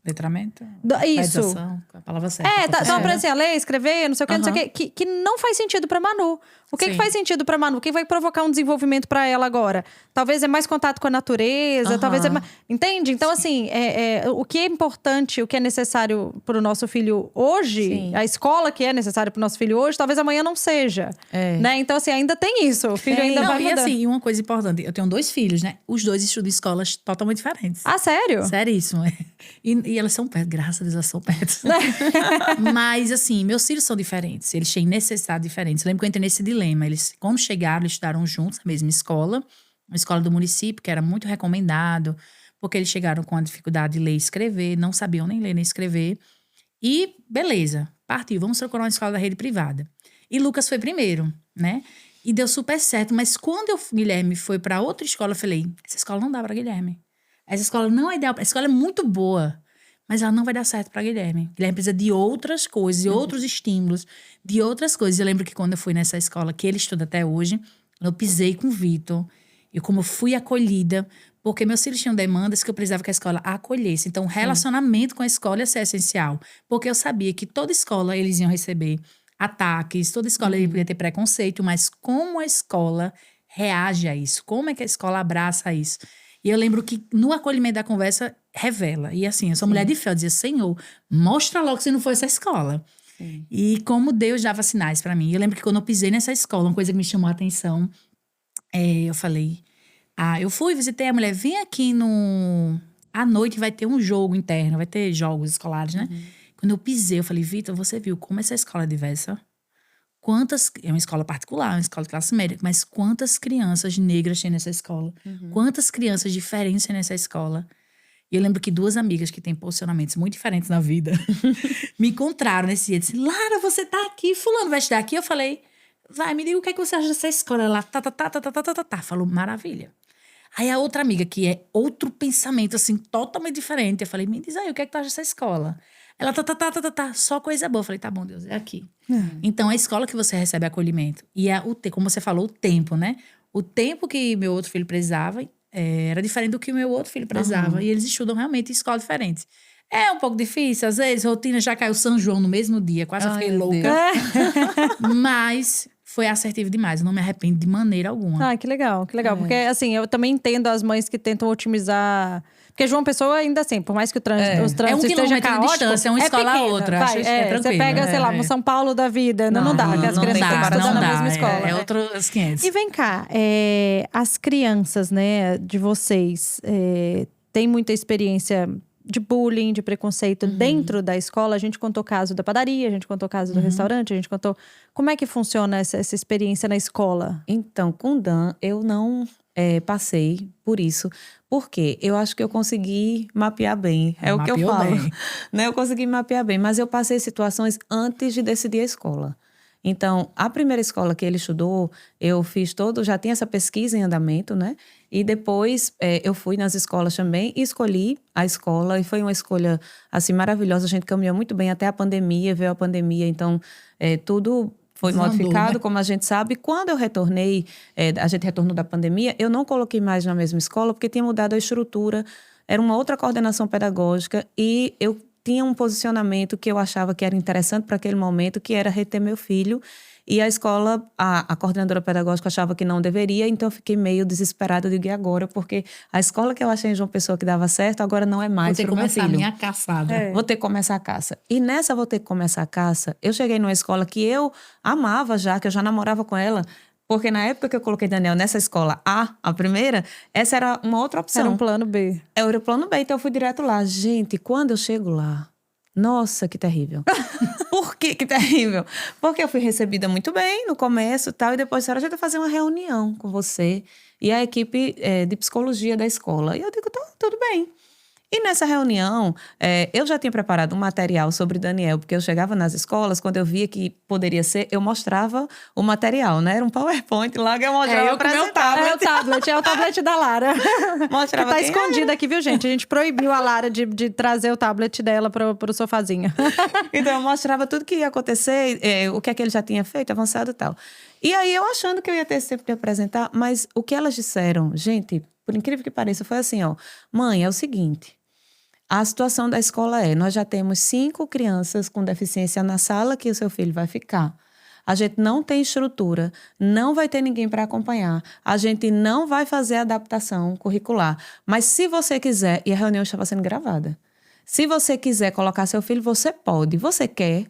C: Letramento?
A: Isso.
C: A palavra certa.
A: Estão aprendendo assim, a ler, escrever, não sei o que, não sei o que. Que não faz sentido pra Manu. O que faz sentido pra Manu? O que vai provocar um desenvolvimento pra ela agora? Talvez é mais contato com a natureza, talvez é mais... Entende? Então, assim, o que é importante, o que é necessário pro nosso filho hoje, a escola que é necessária pro nosso filho hoje, talvez amanhã não seja. Né? Então, assim, ainda tem isso. O filho ainda vai mudar.
C: E assim, uma coisa importante, eu tenho 2 filhos, né? Os 2 estudam em escolas totalmente diferentes.
A: Ah, sério?
C: Seríssimo. E elas são perto, graças a Deus elas são perto. Mas, assim, meus filhos são diferentes. Eles têm necessidades diferentes. Eu lembro que eu entrei nesse dilema. Eles, quando chegaram, eles estudaram juntos na mesma escola. Uma escola do município, que era muito recomendado. Porque eles chegaram com a dificuldade de ler e escrever. Não sabiam nem ler nem escrever. E beleza, partiu, vamos procurar uma escola da rede privada. E Lucas foi primeiro, né? E deu super certo, mas quando Guilherme foi para outra escola, eu falei, essa escola não dá para Guilherme. Essa escola não é ideal, a escola é muito boa, mas ela não vai dar certo para Guilherme. Guilherme precisa de outras coisas, de outros estímulos, de outras coisas. Eu lembro que quando eu fui nessa escola, que ele estuda até hoje, eu pisei com o Vitor, e como eu fui acolhida, porque meus filhos tinham demandas que eu precisava que a escola acolhesse. Então, o relacionamento com a escola ia ser essencial, porque eu sabia que toda escola eles iam receber ataques, toda escola podia ter preconceito, mas como a escola reage a isso? Como é que a escola abraça isso? E eu lembro que no acolhimento da conversa, revela. E assim, eu sou mulher de fé, eu dizia, Senhor, mostra logo se não for essa escola. Sim. E como Deus dava sinais pra mim. Eu lembro que quando eu pisei nessa escola, uma coisa que me chamou a atenção, eu falei, eu fui, visitei a mulher, vem aqui à noite vai ter um jogo interno, vai ter jogos escolares, né? Quando eu pisei, eu falei, Vitor, você viu como essa escola é diversa? É uma escola particular, uma escola de classe média, mas quantas crianças negras tem nessa escola? Quantas crianças diferentes tem nessa escola? E eu lembro que 2 amigas que têm posicionamentos muito diferentes na vida me encontraram nesse dia e disseram, Lara, você tá aqui, fulano vai estudar aqui? Eu falei, vai, me diga o que é que você acha dessa escola. Ela, falou, maravilha. Aí a outra amiga, que é outro pensamento, assim, totalmente diferente, eu falei, me diz aí, o que é que tu acha dessa escola? Ela, só coisa boa. Eu falei, tá bom, Deus, é aqui. Então, a escola que você recebe acolhimento. E como você falou, o tempo, né? O tempo que meu outro filho precisava era diferente do que o meu outro filho precisava. E eles estudam realmente em escolas diferentes. É um pouco difícil, às vezes, rotina já caiu São João no mesmo dia, quase eu fiquei louca. Mas foi assertivo demais, eu não me arrependo de maneira alguma.
A: Ah, que legal, que legal. Porque, assim, eu também entendo as mães que tentam otimizar. Porque João Pessoa, ainda assim, por mais que os trânsitos esteja caótico,
C: de distância, é uma escola a outra.
A: Vai,
C: é tranquilo.
A: Você pega, sei lá, um São Paulo da vida, não dá, porque as crianças têm que estudar na mesma escola.
C: É outros 500.
A: E vem cá, as crianças, né, de vocês, têm muita experiência de bullying, de preconceito dentro da escola? A gente contou o caso da padaria, a gente contou o caso do restaurante, a gente contou… Como é que funciona essa experiência na escola?
B: Então, com Dan, eu não passei por isso, porque eu acho que eu consegui mapear bem. É o que eu falo. Né? Eu consegui mapear bem, mas eu passei situações antes de decidir a escola. Então, a primeira escola que ele estudou, eu fiz já tinha essa pesquisa em andamento, né? E depois eu fui nas escolas também e escolhi a escola. E foi uma escolha, assim, maravilhosa. A gente caminhou muito bem até a pandemia, veio a pandemia. Então, tudo foi modificado, né? Como a gente sabe. Quando eu retornei, a gente retornou da pandemia, eu não coloquei mais na mesma escola, porque tinha mudado a estrutura. Era uma outra coordenação pedagógica e eu tinha um posicionamento que eu achava que era interessante para aquele momento, que era reter meu filho. E a escola, a coordenadora pedagógica achava que não deveria, então eu fiquei meio desesperada. Eu digo, e agora? Porque a escola que eu achei em João Pessoa que dava certo, agora não é mais para o meu filho.
C: Vou ter que começar a minha caçada.
B: Vou ter que começar a caça. E nessa vou ter que começar a caça, eu cheguei numa escola que eu amava já, que eu já namorava com ela. Porque na época que eu coloquei Daniel nessa escola a primeira, essa era uma outra opção.
A: Era um plano B.
B: Era o plano B, então eu fui direto lá. Gente, quando eu chego lá, nossa, que terrível. Por que terrível? Porque eu fui recebida muito bem no começo e tal, e depois a gente vai fazer uma reunião com você e a equipe de psicologia da escola. E eu digo, tudo bem. E nessa reunião, eu já tinha preparado um material sobre Daniel, porque eu chegava nas escolas, quando eu via que poderia ser, eu mostrava o material, né? Era um PowerPoint lá que eu mostrava.
A: Eu com meu tablet, é o tablet da Lara.
B: Mostrava
A: que tá escondido aqui, viu, gente? A gente proibiu a Lara de trazer o tablet dela pro sofazinho.
B: Então, eu mostrava tudo que ia acontecer, o que é que ele já tinha feito, avançado e tal. E aí, eu achando que eu ia ter esse tempo de apresentar, mas o que elas disseram, gente, por incrível que pareça, foi assim, ó. Mãe, é o seguinte… A situação da escola nós já temos 5 crianças com deficiência na sala que o seu filho vai ficar. A gente não tem estrutura, não vai ter ninguém para acompanhar. A gente não vai fazer adaptação curricular. Mas se você quiser, e a reunião estava sendo gravada, se você quiser colocar seu filho, você pode. Você quer?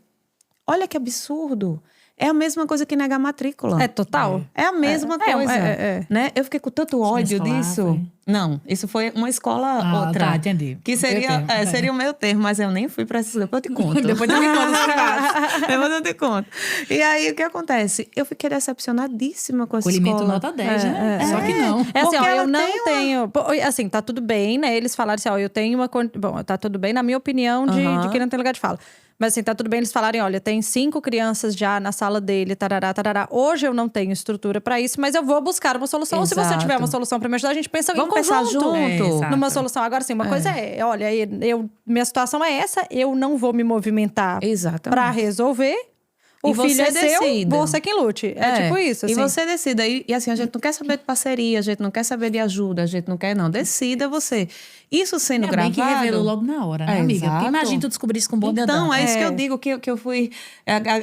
B: Olha que absurdo. É a mesma coisa que negar matrícula.
A: É total.
B: É a mesma coisa. Né? Eu fiquei com tanto ódio disso. Não, isso foi uma escola outra.
C: Tá, entendi.
B: Que seria o meu termo, mas eu nem fui para essa. Depois eu te conto.
C: Depois eu me conto.
B: Depois eu te conto. E aí, o que acontece? Eu fiquei decepcionadíssima com essa
C: Acolhimento
B: escola.
C: nota 10, né? Só que não.
A: É assim, ó, eu não
B: tenho…
A: Assim, tá tudo bem, né? Eles falaram assim, ó, eu tenho uma… Bom, tá tudo bem na minha opinião de que não tem lugar de fala. Mas assim, tá tudo bem eles falarem, olha, tem 5 crianças já na sala dele, tarará, tarará. Hoje eu não tenho estrutura pra isso, mas eu vou buscar uma solução. Ou se você
B: Exato.
A: tiver uma solução pra me ajudar, a gente pensa
B: Vamos
A: em conjunto.
B: pensar junto.
C: exato.
A: Numa solução. Agora, sim, uma coisa olha, minha situação é essa, eu não vou me movimentar
B: Exatamente.
A: pra resolver. O
B: E
A: filho
B: você
A: é seu,
B: decida.
A: você quem lute. É tipo isso, assim.
B: E você decida. E assim, a gente não quer saber de parceria, a gente não quer saber de ajuda, a gente não quer, não. Decida você. Isso sendo
C: Ainda bem que
B: gravado...
C: revelou logo na hora, né, amiga? Porque
B: exato.
C: imagina tu descobrir isso com um bom
B: Então,
C: dedão.
B: é isso que eu digo, que eu fui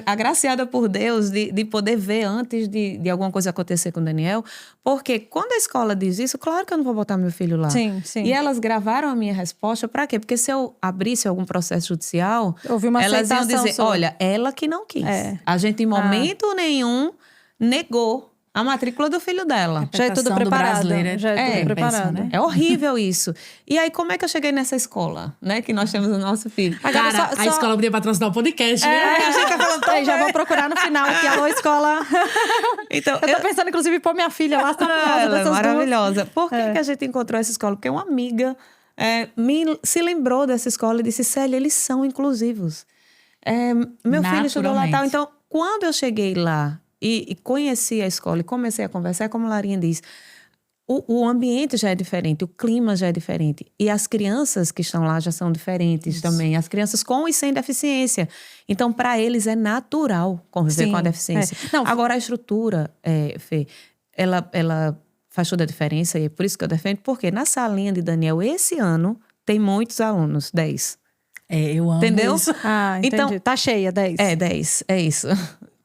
B: agraciada por Deus de poder ver antes de alguma coisa acontecer com o Daniel. Porque quando a escola diz isso, claro que eu não vou botar meu filho lá.
A: Sim, sim.
B: E elas gravaram a minha resposta pra quê? Porque se eu abrisse algum processo judicial,
A: Houve uma
B: elas iam
A: aceitação
B: dizer,
A: sua.
B: olha, ela que não quis.
A: É.
B: A gente, em momento nenhum, negou a matrícula do filho dela.
A: Já é tudo
C: Interpretação do
A: preparado.
C: brasileiro
A: Já é tudo
C: péssima,
A: preparado.
C: né?
B: É horrível isso. E aí, como é que eu cheguei nessa escola, né? Que nós temos o nosso filho.
A: Agora,
C: Cara,
A: só-
C: a escola podia patrocinar o podcast, viu?
A: a gente tá falando aí, já vou procurar no final aqui, alô, escola.
B: Então,
A: Eu tô pensando, inclusive, em pôr minha filha lá, só por causa
B: ela é
A: dessas
B: maravilhosa. Por que a gente encontrou essa escola? Porque uma amiga se lembrou dessa escola e disse, Célia, eles são inclusivos. Meu filho estudou lá e tal.
C: Naturalmente.
B: Então, quando eu cheguei lá e conheci a escola e comecei a conversar, como a Larinha diz, o ambiente já é diferente, o clima já é diferente. E as crianças que estão lá já são diferentes também. As crianças com e sem deficiência. Então, para eles é natural conviver
A: Sim,
B: com a deficiência.
A: Não,
B: Agora, a estrutura, Fê, ela faz toda a diferença. E é por isso que eu defendo. Porque na salinha de Daniel, esse ano, tem muitos alunos, 10.
C: Eu amo
B: Entendeu?
C: isso.
A: entendi.
B: Então,
A: Tá cheia, 10.
B: 10, é isso.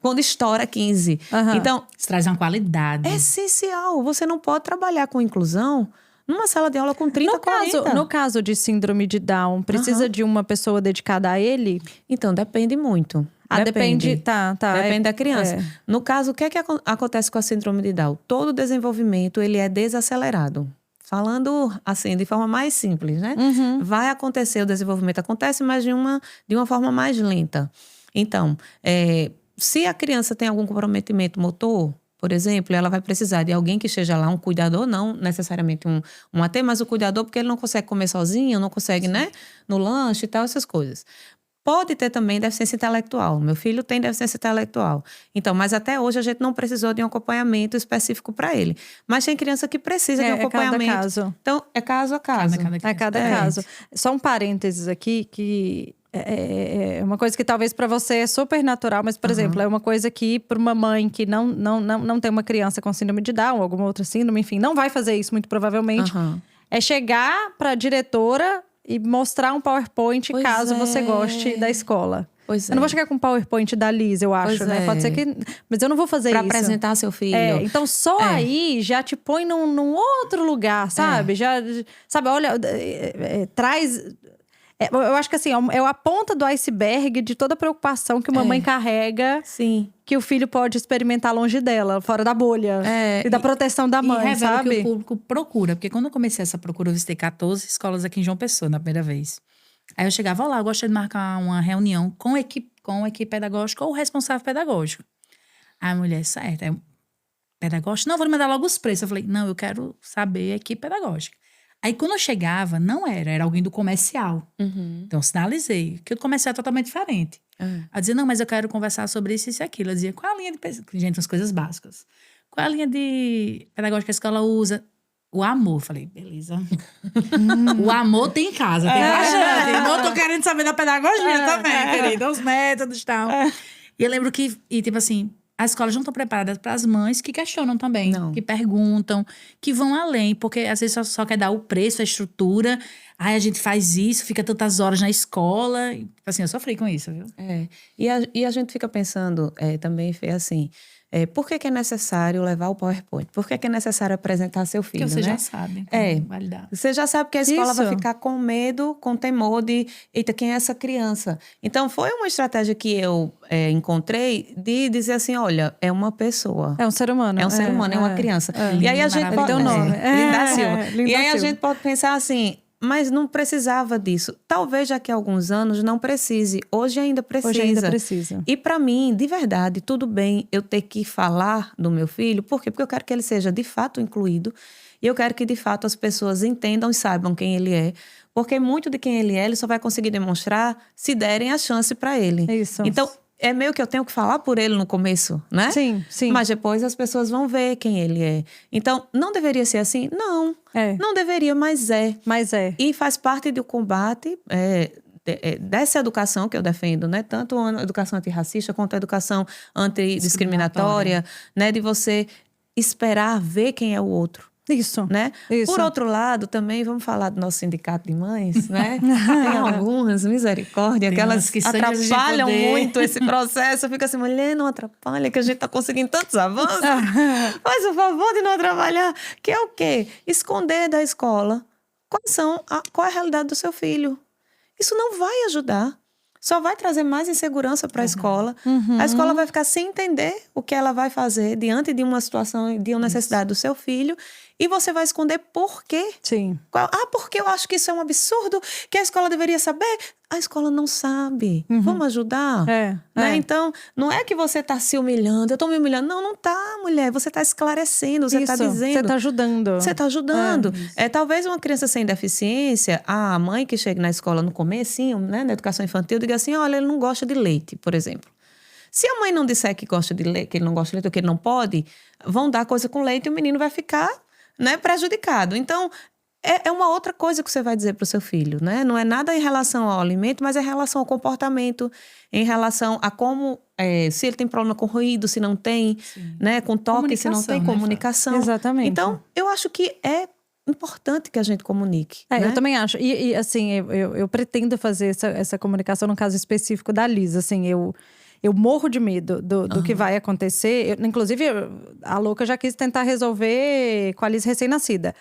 B: Quando estoura 15.
A: Aham.
B: Então,
C: Isso traz uma qualidade.
B: é essencial. Você não pode trabalhar com inclusão numa sala de aula com 30, 40.
A: No caso de síndrome de Down, precisa de uma pessoa dedicada a ele?
B: Então, depende muito.
A: Depende. Tá.
B: Depende da criança. No caso, o que é que acontece com a síndrome de Down? Todo o desenvolvimento, ele é desacelerado. Falando assim, de forma mais simples, né? Vai acontecer, o desenvolvimento acontece, mas de uma forma mais lenta. Então, se a criança tem algum comprometimento motor, por exemplo, ela vai precisar de alguém que esteja lá, um cuidador, não necessariamente um AT, mas o cuidador, porque ele não consegue comer sozinho, não consegue, né? No lanche e tal, essas coisas. Pode ter também deficiência intelectual. Meu filho tem deficiência intelectual. Então, mas até hoje a gente não precisou de um acompanhamento específico para ele. Mas tem criança que precisa de um acompanhamento.
A: É cada caso.
B: Então, é caso a caso.
A: É cada caso. Só um parênteses aqui, que é uma coisa que talvez para você é super natural, mas, por exemplo, é uma coisa que para uma mãe que não tem uma criança com síndrome de Down, ou alguma outra síndrome, enfim, não vai fazer isso muito provavelmente. É chegar para a diretora e mostrar um PowerPoint
B: Pois
A: caso
B: é.
A: você goste da escola.
B: Pois
A: Eu não vou chegar com um PowerPoint da Liz, eu acho,
B: Pois
A: né?
B: é.
A: Pode ser que... Mas eu não vou fazer
B: Para
A: isso.
B: apresentar seu filho.
A: Então só aí já te põe num outro lugar, sabe? Já, sabe, olha, traz... eu acho que assim, é a ponta do iceberg de toda a preocupação que uma mãe carrega,
B: Sim.
A: que o filho pode experimentar longe dela, fora da bolha. E da proteção da mãe,
C: e revela
A: sabe?
C: o que o público procura. Porque quando eu comecei essa procura, eu visitei 14 escolas aqui em João Pessoa, na primeira vez. Aí eu chegava lá, eu gostaria de marcar uma reunião com a equipe pedagógica ou o responsável pedagógico. Aí a mulher, certo, pedagógico? Não, vou lhe mandar logo os preços. Eu falei, não, eu quero saber a equipe pedagógica. Aí quando eu chegava, não era alguém do comercial. Então eu sinalizei, que o comercial é totalmente diferente. Ela dizia, não, mas eu quero conversar sobre isso e aquilo. Eu dizia, qual é a linha de pesquisa? Gente, umas coisas básicas. Qual é a linha de pedagógica que a escola usa? O amor. Falei, beleza. O amor tem em casa, tem bastante. Não tô querendo saber da pedagogia também, querida. Os métodos e tal. E eu lembro que, tipo assim, as escolas não estão preparadas para as mães que questionam também.
B: Não.
C: Que perguntam, que vão além. Porque às vezes só quer dar o preço, a estrutura. Ai, a gente faz isso, fica tantas horas na escola. E, assim, eu sofri com isso, viu?
B: E a gente fica pensando também, Fê, assim... por que é necessário levar o PowerPoint? Por que é necessário apresentar seu filho,
C: Porque você
B: né?
C: já sabe. Validar.
B: Você já sabe que a escola vai
A: Isso.
B: ficar com medo, com temor de... Eita, quem é essa criança? Então, foi uma estratégia que eu encontrei de dizer assim, olha, é uma pessoa.
A: É um ser humano.
B: É um ser humano, é uma criança. E aí a gente
C: Maravilhoso.
B: pode...
C: Tem um
A: nome.
B: Linda Silva.
A: Linda
B: E aí a
A: Silva.
B: gente pode pensar assim... mas não precisava disso. Talvez daqui a alguns anos não precise. Hoje ainda precisa.
A: Hoje ainda precisa.
B: E para mim, de verdade, tudo bem eu ter que falar do meu filho. Por quê? Porque eu quero que ele seja de fato incluído. E eu quero que, de fato, as pessoas entendam e saibam quem ele é. Porque muito de quem ele só vai conseguir demonstrar se derem a chance para ele.
A: Isso.
B: Então, é meio que eu tenho que falar por ele no começo, né?
A: Sim, sim.
B: Mas depois as pessoas vão ver quem ele é. Então, não deveria ser assim? Não. Não deveria, mas é.
A: Mas é.
B: E faz parte do combate dessa educação que eu defendo, né? Tanto a educação antirracista quanto a educação antidiscriminatória, né? De você esperar ver quem é o outro.
A: Isso.
B: Né?
A: Isso.
B: Por outro lado, também vamos falar do nosso sindicato de mães, né? Tem algumas, misericórdia, que elas atrapalham muito esse processo. Fica assim, mulher, não atrapalha, que a gente tá conseguindo tantos avanços. Faz o favor de não atrapalhar. Que é o quê? Esconder da escola qual é a realidade do seu filho. Isso não vai ajudar. Só vai trazer mais insegurança para a escola. A escola vai ficar sem entender o que ela vai fazer diante de uma situação, de uma necessidade do seu filho. E você vai esconder por quê.
A: Sim.
B: Porque eu acho que isso é um absurdo, que a escola deveria saber. A escola não sabe. Vamos ajudar?
A: Né?
B: Então, não é que você está se humilhando. Eu estou me humilhando. Não está, mulher. Você está esclarecendo, você está dizendo.
A: Você está ajudando.
B: Você está ajudando. Talvez uma criança sem deficiência, a mãe que chega na escola no comecinho, né, na educação infantil, diga assim, olha, ele não gosta de leite, por exemplo. Se a mãe não disser que gosta de leite, que ele não gosta de leite ou que ele não pode, vão dar coisa com leite e o menino vai ficar, né, prejudicado. Então, é uma outra coisa que você vai dizer para o seu filho, né? Não é nada em relação ao alimento, mas é em relação ao comportamento, em relação a como, se ele tem problema com ruído, se não tem, né? Com toque, se não tem comunicação.
A: Exatamente.
B: Então, eu acho que é importante que a gente comunique. Né?
A: Eu também acho. E assim, eu pretendo fazer essa comunicação no caso específico da Liz. Assim, eu morro de medo do que vai acontecer. Inclusive, a louca já quis tentar resolver com a Liz recém-nascida.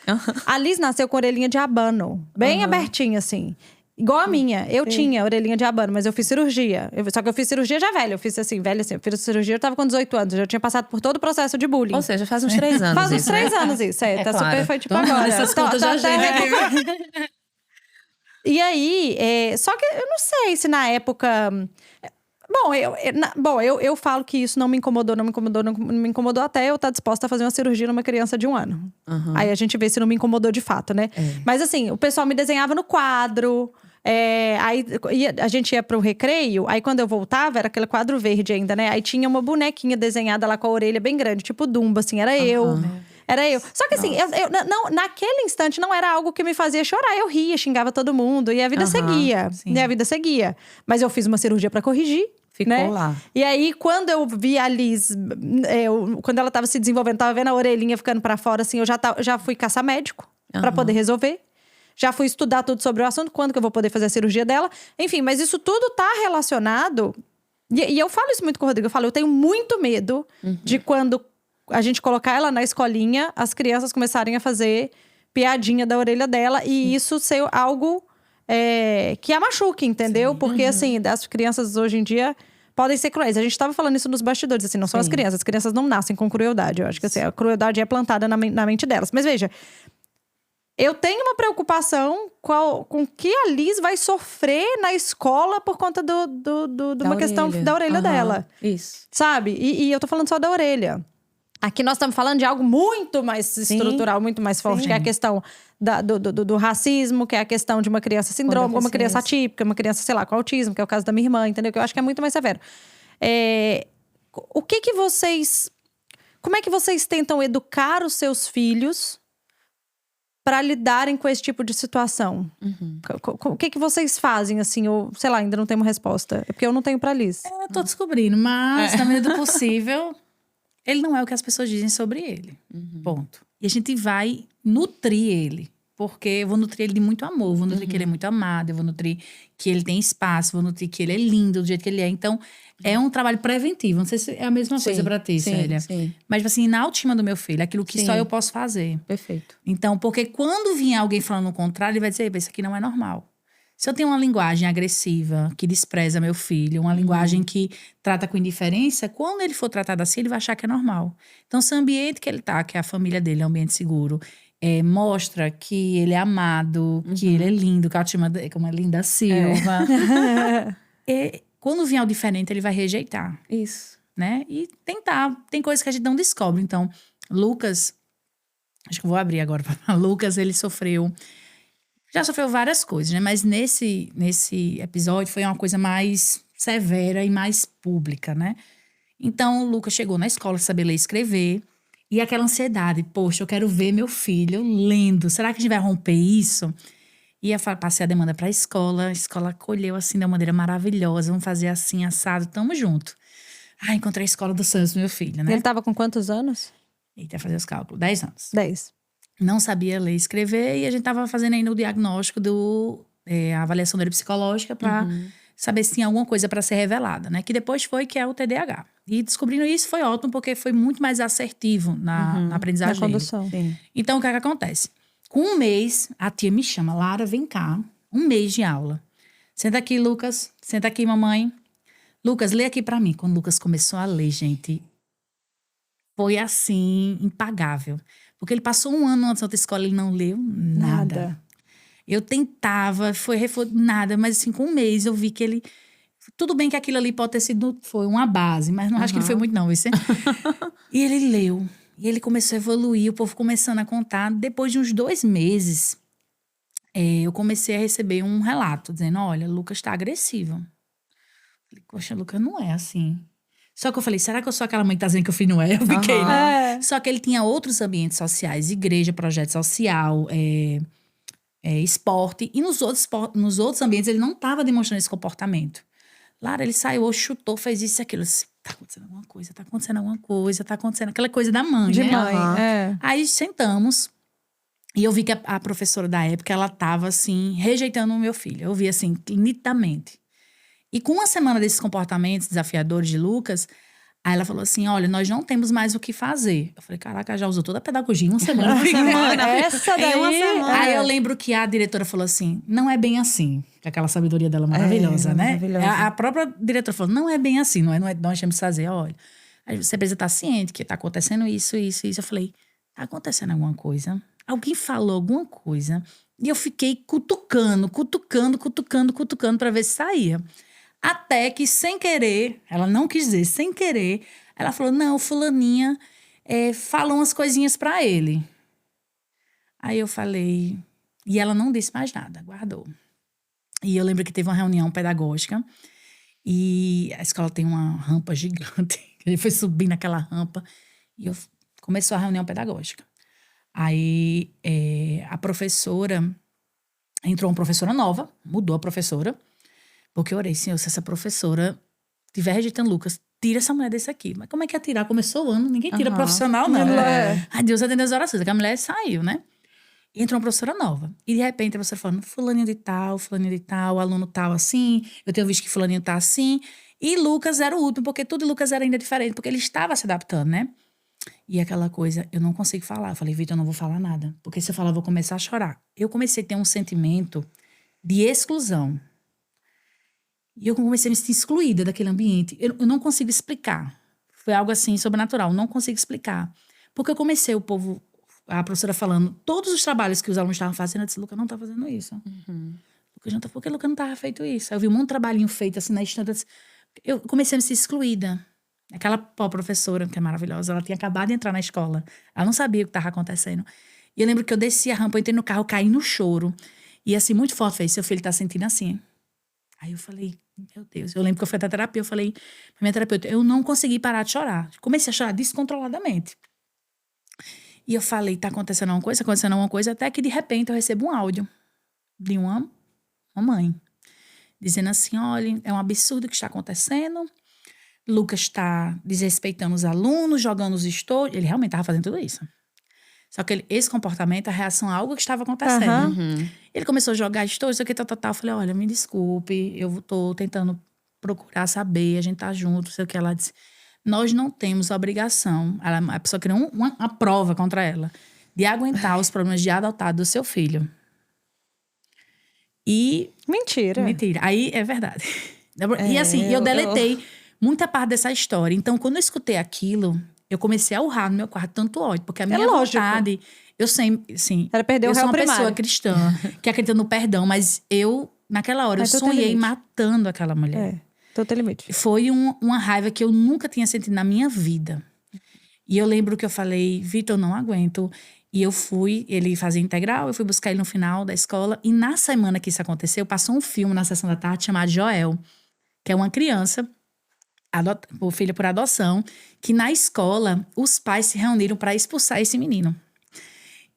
A: A Liz nasceu com orelhinha de abano. Bem abertinha, assim. Igual a minha. Eu tinha orelhinha de abano, mas eu fiz cirurgia. Só que eu fiz cirurgia já velha. Eu fiz assim, velha assim. Eu fiz cirurgia, eu tava com 18 anos. Eu já tinha passado por todo o processo de bullying.
B: Ou seja, faz uns 3 anos.
A: Faz uns 3 anos isso. Tá
B: claro.
A: super, foi tipo agora.
C: Essas contas já
A: E aí, só que eu não sei se na época... Bom, eu falo que isso não me incomodou até eu estar disposta a fazer uma cirurgia numa criança de 1 ano. Aí a gente vê se não me incomodou de fato, né? Mas assim, o pessoal me desenhava no quadro. Aí a gente ia pro recreio, aí quando eu voltava, era aquele quadro verde ainda, né? Aí tinha uma bonequinha desenhada lá com a orelha bem grande, tipo Dumbo, assim, era eu. Era eu. Só que assim, naquele instante não era algo que me fazia chorar. Eu ria, xingava todo mundo e a vida seguia. E a vida seguia. Mas eu fiz uma cirurgia pra corrigir.
B: Ficou lá.
A: E aí, quando eu vi a Liz, quando ela tava se desenvolvendo, tava vendo a orelhinha ficando pra fora, assim, eu já fui caçar médico pra poder resolver. Já fui estudar tudo sobre o assunto, quando que eu vou poder fazer a cirurgia dela. Enfim, mas isso tudo tá relacionado. E eu falo isso muito com o Rodrigo. Eu tenho muito medo de quando a gente colocar ela na escolinha, as crianças começarem a fazer piadinha da orelha dela. E isso ser algo que a machuque, entendeu? Porque, assim, as crianças hoje em dia podem ser cruéis. A gente tava falando isso nos bastidores, assim, não são as crianças. As crianças não nascem com crueldade. Eu acho que assim, a crueldade é plantada na mente delas. Mas veja, eu tenho uma preocupação com que a Liz vai sofrer na escola por conta de uma questão da orelha dela.
B: Isso.
A: Sabe? E eu tô falando só da orelha. Aqui nós estamos falando de algo muito mais estrutural, muito mais forte, que é a questão do racismo, que é a questão de uma criança síndrome, uma criança atípica, uma criança, sei lá, com autismo, que é o caso da minha irmã, entendeu? Que eu acho que é muito mais severo. Como é que vocês tentam educar os seus filhos para lidarem com esse tipo de situação? O que vocês fazem, assim? Ou, sei lá, ainda não tenho uma resposta. É porque eu não tenho pra Liz.
C: Eu tô descobrindo, mas na medida do possível, ele não é o que as pessoas dizem sobre ele. Ponto. E a gente vai nutrir ele. Porque eu vou nutrir ele de muito amor. Eu vou nutrir que ele é muito amado. Eu vou nutrir que ele tem espaço. Vou nutrir que ele é lindo do jeito que ele é. Então, é um trabalho preventivo. Não sei se é a mesma coisa pra ti, Célia. Mas, assim, na autoestima do meu filho. Aquilo que só eu posso fazer.
B: Perfeito.
C: Então, porque quando vier alguém falando o contrário, ele vai dizer, isso aqui não é normal. Se eu tenho uma linguagem agressiva, que despreza meu filho, uma linguagem que trata com indiferença, quando ele for tratado assim, ele vai achar que é normal. Então, se o ambiente que ele tá, que é a família dele, é um ambiente seguro, mostra que ele é amado, que ele é lindo, que a autoestima como é Linda Silva. Quando vier o diferente, ele vai rejeitar.
B: Isso.
C: Né? E tentar. Tem coisas que a gente não descobre. Então, Lucas, acho que eu vou abrir agora para falar. Lucas, ele já sofreu várias coisas, né? Mas nesse episódio foi uma coisa mais severa e mais pública, né? Então, o Lucas chegou na escola saber ler e escrever. E aquela ansiedade, poxa, eu quero ver meu filho lendo. Será que a gente vai romper isso? E eu passei a demanda para a escola acolheu assim de uma maneira maravilhosa. Vamos fazer assim, assado, tamo junto. Encontrei a escola dos sonhos do meu filho, né?
A: Ele tava com quantos anos?
C: Eita, fazer os cálculos. 10 anos.
A: 10.
C: Não sabia ler e escrever. E a gente tava fazendo ainda o diagnóstico a avaliação dele psicológica para saber se tinha alguma coisa para ser revelada, né? Que depois que é o TDAH. E descobrindo isso foi ótimo, porque foi muito mais assertivo na aprendizagem
A: Na condução.
B: Sim.
C: Então, o que é que acontece? Com um mês, a tia me chama, Lara, vem cá. Um mês de aula. Senta aqui, Lucas. Senta aqui, mamãe. Lucas, lê aqui pra mim. Quando o Lucas começou a ler, gente, foi assim, impagável. Porque ele passou um ano numa outra escola, ele não leu nada. Eu tentava, nada, mas assim, com um mês eu vi que ele... Tudo bem que aquilo ali pode ter sido, foi uma base, mas não acho que ele foi muito não, isso. E ele leu, e ele começou a evoluir, o povo começando a contar. Depois de uns 2 meses, eu comecei a receber um relato, dizendo, olha, Lucas tá agressivo. Falei, poxa, Lucas, não é assim. Só que eu falei, será que eu sou aquela mãe que tá dizendo que o filho não é? Eu fiquei, né? Só que ele tinha outros ambientes sociais, igreja, projeto social, esporte. E nos outros ambientes ele não estava demonstrando esse comportamento. Lara, ele saiu, chutou, fez isso e aquilo. Eu disse, tá acontecendo alguma coisa, tá acontecendo alguma coisa, tá acontecendo aquela coisa da mãe,
A: De
C: né?
A: mãe,
C: Aí sentamos e eu vi que a professora da época, ela tava assim, rejeitando o meu filho. Eu vi assim, nitidamente. E com uma semana desses comportamentos desafiadores de Lucas, aí ela falou assim, olha, nós não temos mais o que fazer. Eu falei, caraca, já usou toda a pedagogia em uma semana.
A: Essa daí...
B: Em uma semana.
C: Aí eu lembro que a diretora falou assim, não é bem assim. Aquela sabedoria dela maravilhosa, né?
A: Maravilhosa.
C: A própria diretora falou, não é bem assim, não é nós temos que fazer, olha. Aí você precisa estar ciente que tá acontecendo isso. Eu falei, tá acontecendo alguma coisa? Alguém falou alguma coisa? E eu fiquei cutucando pra ver se saía. Até que, sem querer, ela não quis dizer, sem querer, ela falou, não, fulaninha falou umas coisinhas pra ele. Aí eu falei... E ela não disse mais nada, guardou. E eu lembro que teve uma reunião pedagógica e a escola tem uma rampa gigante. Ele foi subir naquela rampa e começou a reunião pedagógica. Aí a professora... Entrou uma professora nova, mudou a professora. Porque eu orei, Senhor, se essa professora estiver rejeitando Lucas, tira essa mulher desse aqui. Mas como é que ia tirar? Começou o ano, ninguém tira profissional, não. Ai, Deus atendeu as orações. Aquela mulher saiu, né? E entrou uma professora nova. E de repente a professora falando, fulaninho de tal, aluno tal assim, eu tenho visto que fulaninho tá assim. E Lucas era o último, porque tudo de Lucas era ainda diferente, porque ele estava se adaptando, né? E aquela coisa, eu não consigo falar. Eu falei, Vitor, eu não vou falar nada. Porque se eu falar, eu vou começar a chorar. Eu comecei a ter um sentimento de exclusão. E eu comecei a me sentir excluída daquele ambiente. Eu não consigo explicar. Foi algo assim, sobrenatural. Não consigo explicar. Porque eu comecei a professora falando, todos os trabalhos que os alunos estavam fazendo, eu disse, Lucas não tá fazendo isso. Por que Lucas não tava feito isso? Aí eu vi um monte de trabalhinho feito assim na estante. Eu comecei a me sentir excluída. Aquela professora, que é maravilhosa, ela tinha acabado de entrar na escola. Ela não sabia o que estava acontecendo. E eu lembro que eu desci a rampa, eu entrei no carro, caí no choro. E assim, muito forte, fez, seu filho tá sentindo assim. Aí eu falei, meu Deus. Eu lembro que eu fui até terapia, eu falei pra minha terapeuta, eu não consegui parar de chorar. Comecei a chorar descontroladamente. E eu falei, tá acontecendo alguma coisa, até que de repente eu recebo um áudio de uma mãe. Dizendo assim, olha, é um absurdo o que está acontecendo. Lucas está desrespeitando os alunos, jogando os estojos. Ele realmente estava fazendo tudo isso. Só que esse comportamento, a reação a algo que estava acontecendo. Ele começou a jogar estojos, tal. Eu falei, olha, me desculpe, eu tô tentando procurar saber, a gente tá junto, sei o que. Ela disse, nós não temos a obrigação, a pessoa criou uma prova contra ela, de aguentar os problemas de adotado do seu filho. E... Mentira. Aí é verdade. E assim, eu deletei muita parte dessa história. Então, quando eu escutei aquilo, eu comecei a urrar no meu quarto tanto ódio. Porque a minha vontade Eu sempre, sim.
A: Ela perdeu o
C: eu sou
A: réu
C: uma
A: primário.
C: pessoa cristã que acredita no perdão, mas eu, naquela hora, eu
A: Mas tu tem
C: sonhei
A: limite.
C: matando aquela mulher.
A: É, então tem limite.
C: Foi uma raiva que eu nunca tinha sentido na minha vida. E eu lembro que eu falei, Vitor, eu não aguento. E eu fui, ele fazia integral, eu fui buscar ele no final da escola. E na semana que isso aconteceu, passou um filme na sessão da tarde chamado Joel, que é uma criança, filha por adoção, que na escola os pais se reuniram para expulsar esse menino.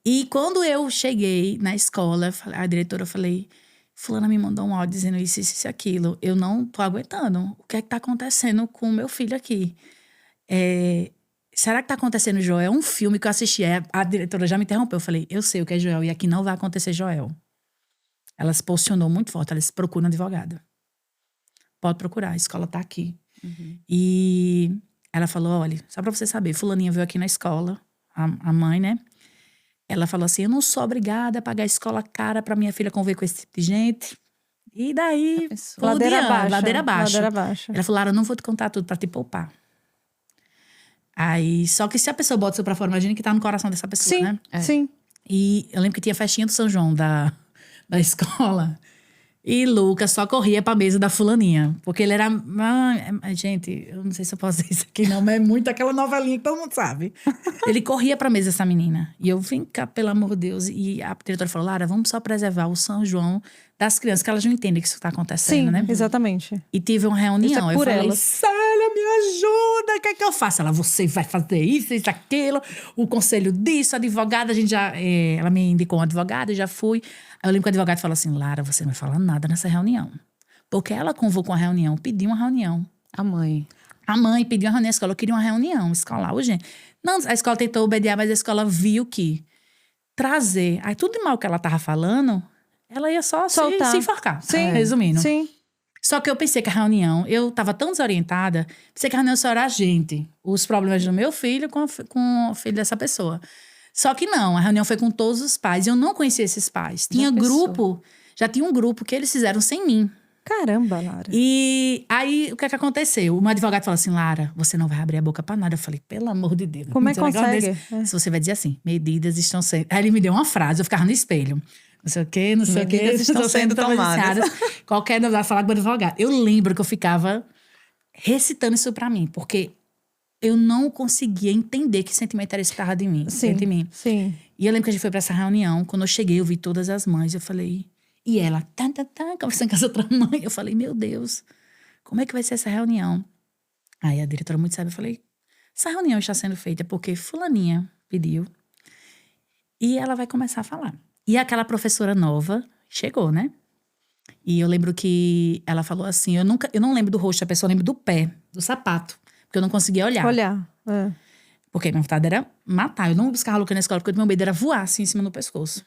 C: E quando eu cheguei na escola, a diretora, eu falei, fulana me mandou um áudio dizendo isso e aquilo. Eu não tô aguentando. O que é que tá acontecendo com o meu filho aqui? Será que tá acontecendo Joel? É um filme que eu assisti. A diretora já me interrompeu. Eu falei, eu sei o que é Joel e aqui não vai acontecer Joel. Ela se posicionou muito forte. Ela disse, procura um advogado. Pode procurar, a escola tá aqui. E ela falou, olha, só pra você saber, fulaninha veio aqui na escola, a mãe, né? Ela falou assim, eu não sou obrigada a pagar a escola cara pra minha filha conviver com esse tipo de gente. E daí,
A: Ladeira abaixo.
C: ladeira abaixo.
A: Ladeira abaixo.
C: Ela falou, Lara, eu não vou te contar tudo pra te poupar. Aí, só que se a pessoa bota isso pra fora, imagina que tá no coração dessa pessoa,
A: Sim,
C: né?
A: sim.
C: E eu lembro que tinha festinha do São João da escola. E Lucas só corria pra mesa da fulaninha. Porque ele era... gente, eu não sei se eu posso dizer isso aqui não, mas é muito aquela novelinha que todo mundo sabe. Ele corria pra mesa dessa menina. E eu vim cá, pelo amor de Deus. E a diretora falou, Lara, vamos só preservar o São João das crianças, que elas não entendem que isso tá acontecendo,
A: Sim,
C: né?
A: exatamente.
C: E tive uma reunião.
A: Isso é por
C: eu falei,
A: elas.
C: Célia, me ajuda, o que é que eu faço? Ela, você vai fazer isso, aquilo, o conselho disso, a advogada, a gente já... ela me indicou um advogado, eu já fui. Aí eu lembro que o advogado falou assim, Lara, você não vai falar nada nessa reunião. Porque ela convocou uma reunião, pediu uma reunião.
B: A mãe
C: pediu uma reunião na escola, eu queria uma reunião escolar, urgente. Não, a escola tentou obediar, mas a escola viu que trazer... Aí tudo de mal que ela tava falando, ela ia só se enforcar.
A: Sim,
C: resumindo.
A: Sim.
C: Só que eu pensei que a reunião, eu tava tão desorientada, pensei que a reunião só era a gente, os problemas do meu filho com o filho dessa pessoa. Só que não, a reunião foi com todos os pais, e eu não conhecia esses pais. Já tinha um grupo que eles fizeram sem mim.
A: Caramba, Lara.
C: E aí, o que é que aconteceu? O meu advogado falou assim, Lara, você não vai abrir a boca pra nada. Eu falei, pelo amor de Deus.
A: Como é que consegue?
C: Se você vai dizer assim, medidas estão sendo... Aí ele me deu uma frase, eu ficava no espelho. Não sei o quê, não sei o quê.
B: Medidas estão sendo tomadas.
C: Qualquer novidade, falar com o advogado. Eu lembro que eu ficava recitando isso pra mim, porque eu não conseguia entender que sentimento era esse que estava de mim, dentro de mim.
A: Sim.
C: E eu lembro que a gente foi pra essa reunião. Quando eu cheguei, eu vi todas as mães. Eu falei... E ela, conversando com as outras mães. Eu falei, meu Deus, como é que vai ser essa reunião? Aí a diretora muito sábia, eu falei, essa reunião está sendo feita porque fulaninha pediu. E ela vai começar a falar. E aquela professora nova chegou, né? E eu lembro que ela falou assim, eu não lembro do rosto da pessoa, eu lembro do pé, do sapato. Porque eu não conseguia olhar. Porque minha vontade era matar. Eu não buscava a Luca na escola, porque o meu medo era voar assim em cima do pescoço.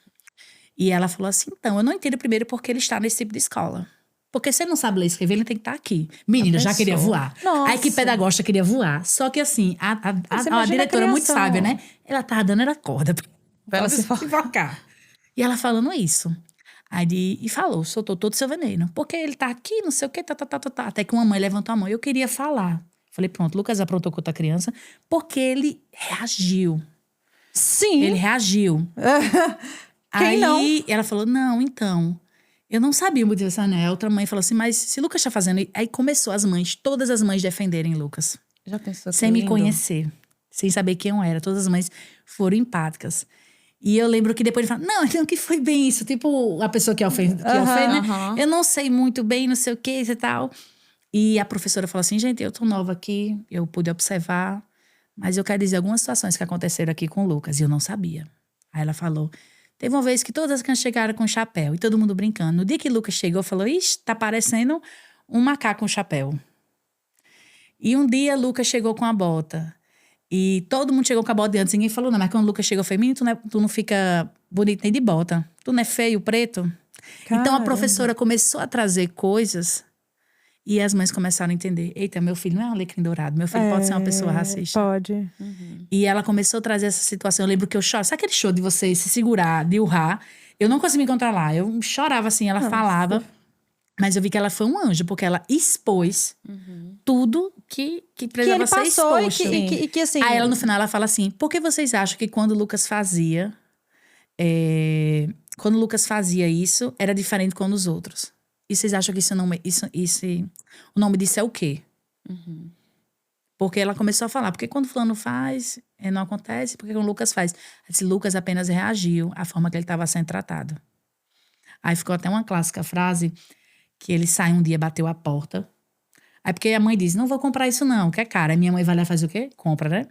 C: E ela falou assim, então, eu não entendo primeiro porque ele está nesse tipo de escola. Porque se ele não sabe ler e escrever, ele tem que estar aqui. Menina, já queria voar.
A: Nossa.
C: A equipe pedagógica queria voar. Só que assim, a diretora muito sábia, né? Ela tava dando era corda pra ela se focar. E ela falando isso. Aí e falou, soltou todo o seu veneno. Porque ele tá aqui, não sei o quê, tá. Até que uma mãe levantou a mão e eu queria falar. Falei, pronto, Lucas aprontou com outra criança. Porque ele reagiu.
A: Sim.
C: Ele reagiu.
A: Quem
C: aí
A: não?
C: ela falou, não, então... Eu não sabia o motivo dessa, né? A outra mãe falou assim, mas se Lucas tá fazendo... Aí começou todas as mães defenderem Lucas.
B: Já pensou
C: sem me conhecer. Sem saber quem eu era. Todas as mães foram empáticas. E eu lembro que depois ele falou, não, que foi bem isso. Tipo, a pessoa que ofende, né? Eu não sei muito bem, não sei o que e tal. E a professora falou assim, gente, eu tô nova aqui, eu pude observar, mas eu quero dizer algumas situações que aconteceram aqui com o Lucas. E eu não sabia. Aí ela falou... Teve uma vez que todas as crianças chegaram com chapéu e todo mundo brincando. No dia que Lucas chegou, falou, ixi, tá parecendo um macaco com chapéu. E um dia Lucas chegou com a bota. E todo mundo chegou com a bota de antes. Ninguém falou, não. Mas quando o Lucas chegou, eu falei, menino, tu não fica bonito nem de bota. Tu não é feio, preto?
A: Caramba.
C: Então a professora começou a trazer coisas e as mães começaram a entender. Eita, meu filho não é um alecrim dourado. Meu filho pode ser uma pessoa racista.
A: Pode.
C: E ela começou a trazer essa situação. Eu lembro que eu choro. Sabe aquele show de você se segurar, de urrar? Eu não consegui me controlar. Eu chorava assim, ela falava. Mas eu vi que ela foi um anjo, porque ela expôs tudo que precisava ser exposto.
A: E que assim...
C: Aí ela, no final, ela fala assim, por que vocês acham que quando o Lucas fazia, quando o Lucas fazia isso, era diferente com os outros. E vocês acham que o nome disso é o quê? Porque ela começou a falar, porque quando o fulano faz, não acontece, porque quando o Lucas faz. Esse Lucas apenas reagiu à forma que ele estava sendo tratado. Aí ficou até uma clássica frase, que ele sai um dia, bateu a porta. Aí porque a mãe diz, não vou comprar isso não, que é caro. Aí minha mãe vai lá e faz o quê? Compra, né?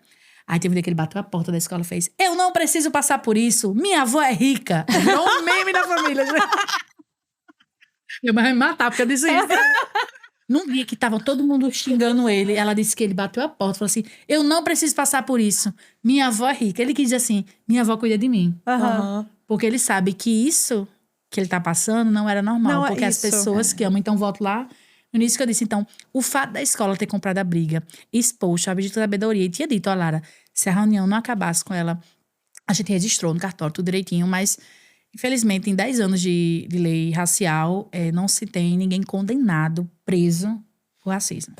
C: Aí teve um dia que ele bateu a porta da escola e fez, eu não preciso passar por isso, minha avó é rica. Virou um meme da família. Eu vai me matar porque eu disse isso. Num dia que tava todo mundo xingando ele, ela disse que ele bateu a porta, falou assim, eu não preciso passar por isso, minha avó é rica. Ele quis dizer assim, minha avó cuida de mim. Porque ele sabe que isso que ele tá passando não era normal.
A: Não é
C: porque as
A: isso.
C: pessoas que amam, então volto lá, no início que eu disse, então, o fato da escola ter comprado a briga, exposto a objeto da sabedoria, e tinha dito, ó Lara, se a reunião não acabasse com ela, a gente registrou no cartório tudo direitinho, mas infelizmente, em 10 anos de lei racial, não se tem ninguém condenado, preso por racismo.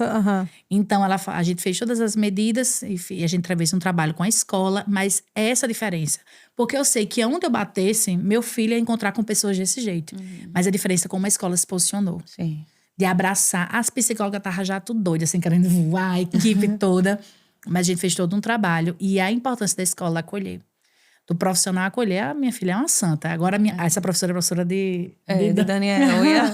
C: Então, a gente fez todas as medidas e a gente fez um trabalho com a escola, mas é essa a diferença. Porque eu sei que onde eu batesse, meu filho ia encontrar com pessoas desse jeito. Mas a diferença é como a escola se posicionou.
B: Sim.
C: De abraçar. As psicólogas estavam já tudo doidas, assim, querendo voar, a equipe toda. Mas a gente fez todo um trabalho. E a importância da escola acolher. Do profissional acolher, a minha filha é uma santa. Agora, essa professora é professora de
B: Daniel.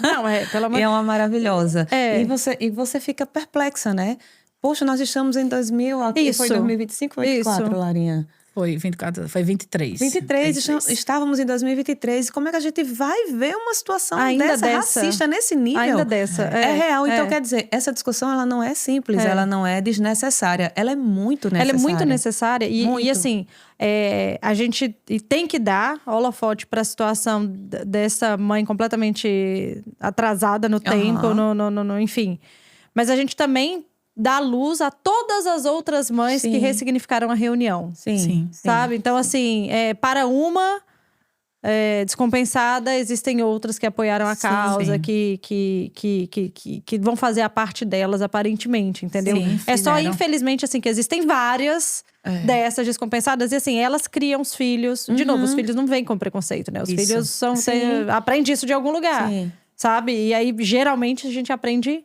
A: Não, pelo amor...
B: E é uma maravilhosa.
A: É.
B: E você fica perplexa, né? Poxa, nós estamos em 2000, aqui
A: Isso.
B: foi 2025 ou 2024,
A: Isso.
B: Larinha?
C: Foi 24, foi 23.
B: 23, estávamos em 2023. Como é que a gente vai ver uma situação
A: Ainda
B: dessa racista nesse nível?
A: Ainda dessa.
B: É real. Então, quer dizer, essa discussão ela não é simples, ela não é desnecessária. Ela é muito necessária.
A: Ela é muito necessária. E assim, a gente tem que dar holofote para a situação dessa mãe completamente atrasada no tempo, enfim. Mas a gente também dá luz a todas as outras mães que ressignificaram a reunião.
B: Sim.
A: Sabe? Então, assim, para uma descompensada, existem outras que apoiaram a causa, que vão fazer a parte delas, aparentemente, entendeu?
C: Sim,
A: é só,
C: fizeram.
A: infelizmente, assim, que existem várias dessas descompensadas. E, assim, elas criam os filhos. De novo, os filhos não vêm com preconceito, né? Os filhos aprendem isso de algum lugar, sabe? E aí, geralmente, a gente aprende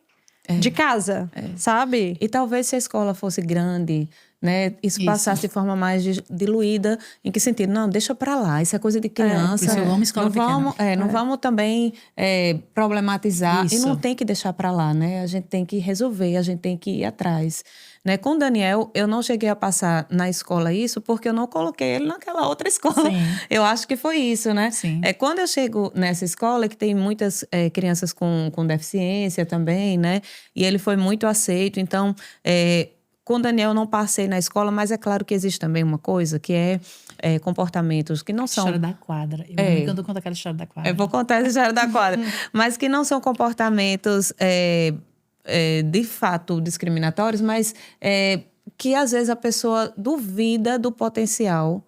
A: de casa, sabe?
B: E talvez se a escola fosse grande, né, isso passasse de forma mais diluída. Em que sentido? Não, deixa pra lá, isso é coisa de criança.
C: Isso eu amo escola pequena.
B: Não vamos também problematizar.
C: Isso.
B: E não tem que deixar pra lá, né? A gente tem que resolver, a gente tem que ir atrás. Né? Com o Daniel, eu não cheguei a passar na escola isso porque eu não coloquei ele naquela outra escola. Eu acho que foi isso, né? Quando eu chego nessa escola, que tem muitas crianças com deficiência também, né? E ele foi muito aceito. Então, com o Daniel eu não passei na escola, mas é claro que existe também uma coisa que é comportamentos que não são...
C: História da quadra. Eu nunca conto aquela história da quadra.
B: Eu vou contar essa história da quadra. Mas que não são comportamentos... de fato discriminatórios, mas que às vezes a pessoa duvida do potencial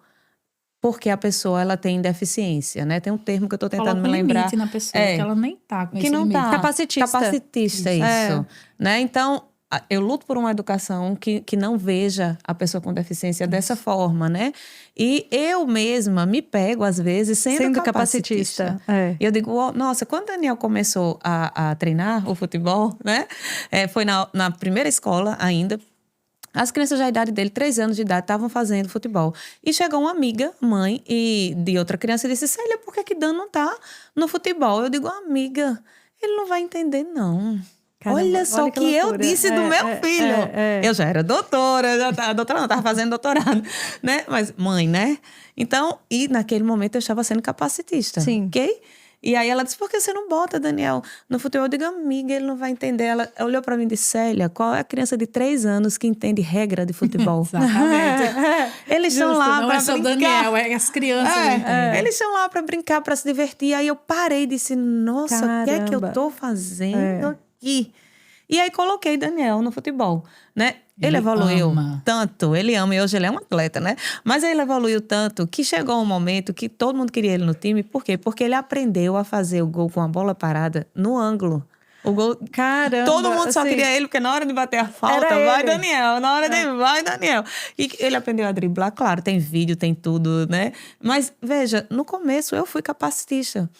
B: porque a pessoa ela tem deficiência, né? Tem um termo que eu estou tentando me lembrar.
C: Limite na pessoa, que ela nem tá com
B: que
C: esse
B: não
C: limite.
B: tá. Capacitista, isso. Né? Então, eu luto por uma educação que não veja a pessoa com deficiência dessa forma, né? E eu mesma me pego, às vezes, sendo capacitista. E eu digo, nossa, quando o Daniel começou a treinar o futebol, né? Foi na primeira escola ainda. As crianças da idade dele, 3 anos de idade, estavam fazendo futebol. E chegou uma amiga, mãe, de outra criança e disse, Célia, por que Dan não tá no futebol? Eu digo, amiga, ele não vai entender, não. Caramba, olha só o que eu disse do meu filho. Eu já era doutora, estava fazendo doutorado, né? Mas mãe, né? Então, e naquele momento eu estava sendo capacitista.
A: Sim.
B: Ok? E aí ela disse, por que você não bota Daniel no futebol? Eu digo, amiga, ele não vai entender. Ela olhou para mim e disse, Célia, qual é a criança de 3 anos que entende regra de futebol?
C: Exatamente.
B: Eles estão lá para brincar.
C: Não é só Daniel, é as crianças.
B: Eles estão lá para brincar, para se divertir. Aí eu parei e disse, nossa, o que é que eu tô fazendo aqui? E aí coloquei Daniel no futebol, né? Ele evoluiu tanto, ele ama, e hoje ele é um atleta, né? Mas ele evoluiu tanto que chegou um momento que todo mundo queria ele no time. Por quê? Porque ele aprendeu a fazer o gol com a bola parada no ângulo. O gol.
A: Caramba.
B: Todo mundo só
A: assim,
B: queria ele, porque na hora de bater a falta,
A: Era
B: vai
A: ele.
B: Daniel. Na hora de vai Daniel. E ele aprendeu a driblar, claro, tem vídeo, tem tudo, né? Mas, veja, no começo eu fui capacitista.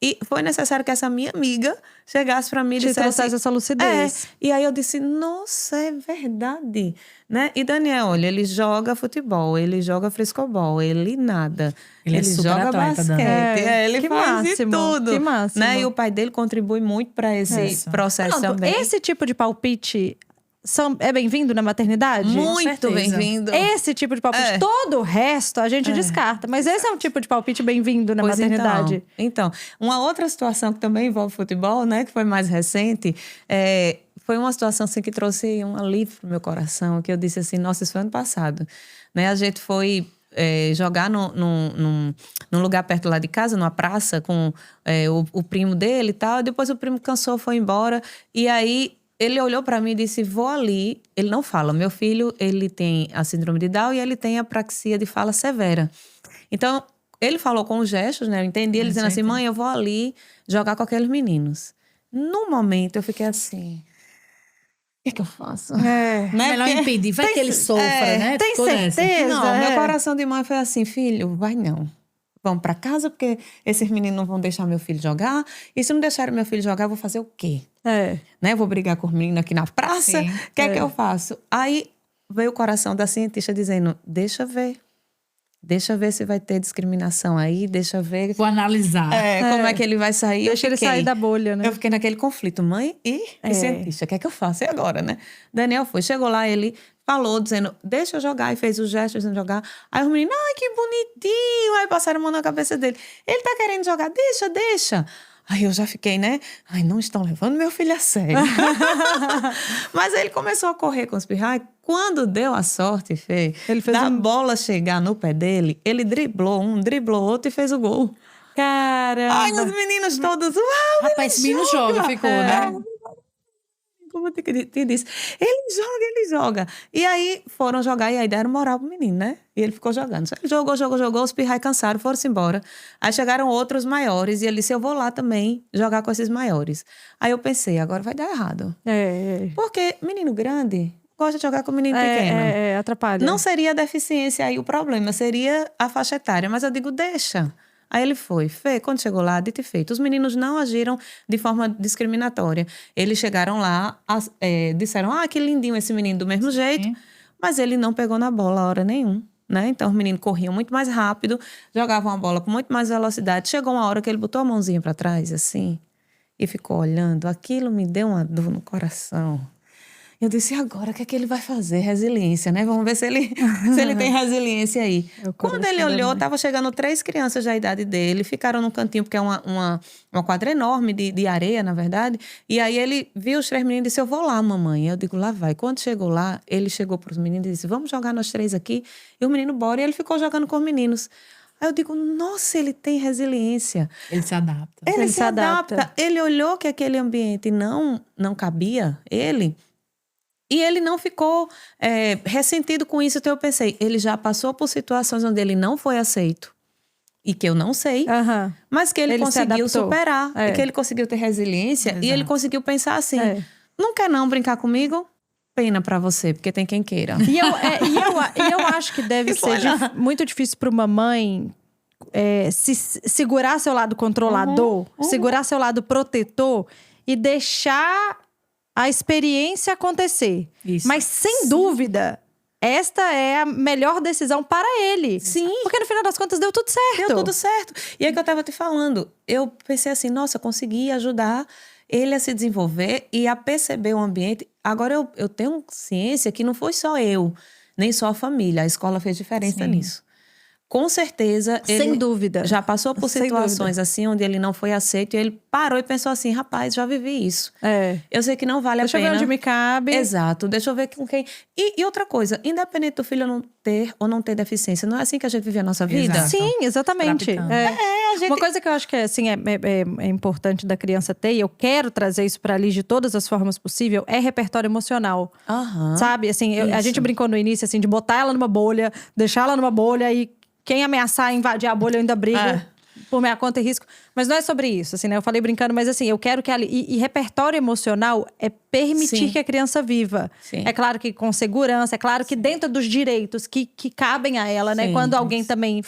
B: E foi necessário que essa minha amiga chegasse para mim e
A: Te
B: dissesse...
A: trouxesse essa lucidez.
B: E aí eu disse, nossa, é verdade. Né? E Daniel, olha, ele joga futebol, ele joga frescobol, ele nada.
C: Ele é super
B: joga
C: atleta, Dani.
B: basquete, ele
A: Que
B: faz de
A: máximo,
B: tudo.
A: que máximo.
B: Né? E o pai dele contribui muito para esse
C: Isso.
B: processo
A: Pronto,
B: também.
A: esse tipo de palpite é bem-vindo na maternidade?
B: Muito
C: certeza.
B: bem-vindo.
A: Esse tipo de palpite.
B: É.
A: Todo o resto a gente descarta. Mas esse é um tipo de palpite bem-vindo na
B: Pois
A: maternidade.
B: Então, uma outra situação que também envolve futebol, né, que foi mais recente, foi uma situação assim, que trouxe um alívio pro meu coração, que eu disse assim, nossa, isso foi ano passado. Né? A gente foi jogar num lugar perto lá de casa, numa praça, com o primo dele e tal. Depois o primo cansou, foi embora. E aí ele olhou para mim e disse, vou ali. Ele não fala. Meu filho, ele tem a síndrome de Down e ele tem a apraxia de fala severa. Então, ele falou com os gestos, né? Eu entendi. Ele dizendo assim, mãe, eu vou ali jogar com aqueles meninos. No momento, eu fiquei assim... O que eu faço?
A: É.
B: Né?
C: Melhor
B: Porque-
C: impedir. Vai que ele sofra, né?
A: Tem
C: Ficou nessa.
A: certeza?
B: Não, meu
A: É.
B: coração de mãe foi assim, filho, vai não. Vamos pra casa, porque esses meninos não vão deixar meu filho jogar. E se não deixarem meu filho jogar, eu vou fazer o quê? Né? Vou brigar com os meninos aqui na praça.
C: Sim.
B: O que é que eu faço? Aí veio o coração da cientista dizendo, deixa ver. Deixa ver se vai ter discriminação aí, deixa ver
C: Vou analisar.
B: como é que ele vai sair.
A: Deixa ele sair da bolha, né?
B: Eu fiquei naquele conflito, mãe e cientista, o que é que eu faço? E agora, né? Daniel foi, chegou lá, ele falou, dizendo, deixa eu jogar, e fez os gestos de jogar. Aí os meninos, ai, que bonitinho. Aí passaram a mão na cabeça dele. Ele tá querendo jogar, deixa. Aí eu já fiquei, né? Ai, não estão levando meu filho a sério. Mas aí ele começou a correr com os pirrais. Quando deu a sorte, Fê,
A: Ele fez
B: da bola chegar no pé dele, ele driblou um, driblou outro e fez o gol.
A: Caramba.
B: Ai, os meninos todos, uau,
C: Rapaz, esse menino joga, ficou, né?
B: como eu te disse, ele joga. E aí foram jogar, e aí deram moral pro menino, né? E ele ficou jogando. Ele jogou, os pirrais cansaram, foram-se embora. Aí chegaram outros maiores, e ele disse, eu vou lá também jogar com esses maiores. Aí eu pensei, agora vai dar errado. Porque menino grande gosta de jogar com menino pequeno.
A: Atrapalha.
B: Não seria a deficiência aí o problema, seria a faixa etária. Mas eu digo, deixa. Aí ele foi. Fê, quando chegou lá, dito e feito. Os meninos não agiram de forma discriminatória. Eles chegaram lá, disseram, que lindinho esse menino do mesmo jeito. Mas ele não pegou na bola a hora nenhuma. Né? Então, os meninos corriam muito mais rápido, jogavam a bola com muito mais velocidade. Chegou uma hora que ele botou a mãozinha para trás, assim, e ficou olhando. Aquilo me deu uma dor no coração. Eu disse, e agora, o que é que ele vai fazer? Resiliência, né? Vamos ver se ele tem resiliência aí. Quando ele olhou, estava chegando 3 crianças da idade dele, ficaram num cantinho, porque é uma quadra enorme de areia, na verdade. E aí ele viu os 3 meninos e disse, eu vou lá, mamãe. Eu digo, lá vai. Quando chegou lá, ele chegou para os meninos e disse, vamos jogar nós 3 aqui. E o menino bora, e ele ficou jogando com os meninos. Aí eu digo, nossa, ele tem resiliência.
C: Ele se adapta.
B: Ele se adapta. Ele olhou que aquele ambiente não cabia ele. E ele não ficou ressentido com isso. Então eu pensei, ele já passou por situações onde ele não foi aceito. E que eu não sei. Mas que ele conseguiu superar. E que ele conseguiu ter resiliência.
C: Exato.
B: E ele conseguiu pensar assim, não quer não brincar comigo? Pena pra você, porque tem quem queira.
A: E eu acho que deve ser muito difícil para uma mãe segurar seu lado controlador, segurar seu lado protetor e deixar a experiência acontecer.
C: Isso.
A: Mas, sem dúvida, esta é a melhor decisão para ele.
B: Sim.
A: Porque, no final das contas, deu tudo certo.
B: Deu tudo certo. E é que eu tava te falando. Eu pensei assim, nossa, consegui ajudar ele a se desenvolver e a perceber o ambiente. Agora, eu tenho ciência que não foi só eu, nem só a família. A escola fez diferença nisso. Com certeza, ele
A: Sem dúvida.
B: já passou por
A: Sem
B: situações
A: dúvida.
B: assim, onde ele não foi aceito. E ele parou e pensou assim, rapaz, já vivi isso.
A: É.
B: Eu sei que não vale
A: Deixa
B: a
A: eu
B: pena.
A: ver onde me cabe.
B: Exato, deixa eu ver com quem... E outra coisa, independente do filho não ter ou não ter deficiência, não é assim que a gente vive a nossa vida?
C: Exato.
A: Sim, exatamente.
C: Adaptando.
A: Uma coisa que eu acho que assim, é importante da criança ter, e eu quero trazer isso para ali de todas as formas possíveis, é repertório emocional.
B: Aham.
A: Sabe? Assim, a
B: Isso.
A: gente brincou no início assim, de botar ela numa bolha, deixar ela numa bolha e quem ameaçar invadir a bolha ainda briga. por minha conta e risco. Mas não é sobre isso, assim, né? Eu falei brincando, mas assim, eu quero que e repertório emocional é permitir
B: Sim.
A: que a criança viva.
B: Sim.
A: É claro que com segurança, é claro que dentro dos direitos que cabem a ela, né?
B: Sim,
A: Quando alguém também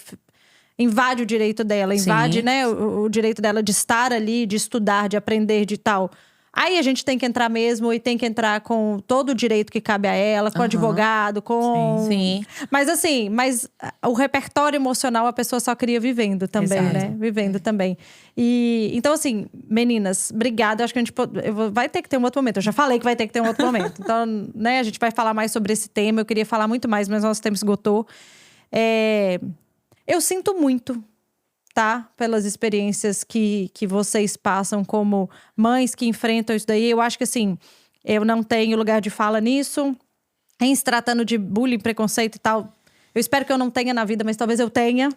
A: invade o direito dela, invade,
B: Sim.
A: né, o direito dela de estar ali, de estudar, de aprender, de tal. Aí a gente tem que entrar mesmo e tem que entrar com todo o direito que cabe a ela, com advogado, com…
B: Sim.
A: Mas assim, o repertório emocional a pessoa só cria vivendo também,
C: Exato.
A: né? Vivendo também. E então assim, meninas, obrigada. Eu acho que a gente vai ter que ter um outro momento. Eu já falei que vai ter que ter um outro momento. Então, né, a gente vai falar mais sobre esse tema. Eu queria falar muito mais, mas nosso tempo esgotou. Eu sinto muito, tá? Pelas experiências que vocês passam como mães que enfrentam isso daí. Eu acho que, assim, eu não tenho lugar de fala nisso. Em se tratando de bullying, preconceito e tal, eu espero que eu não tenha na vida, mas talvez eu tenha.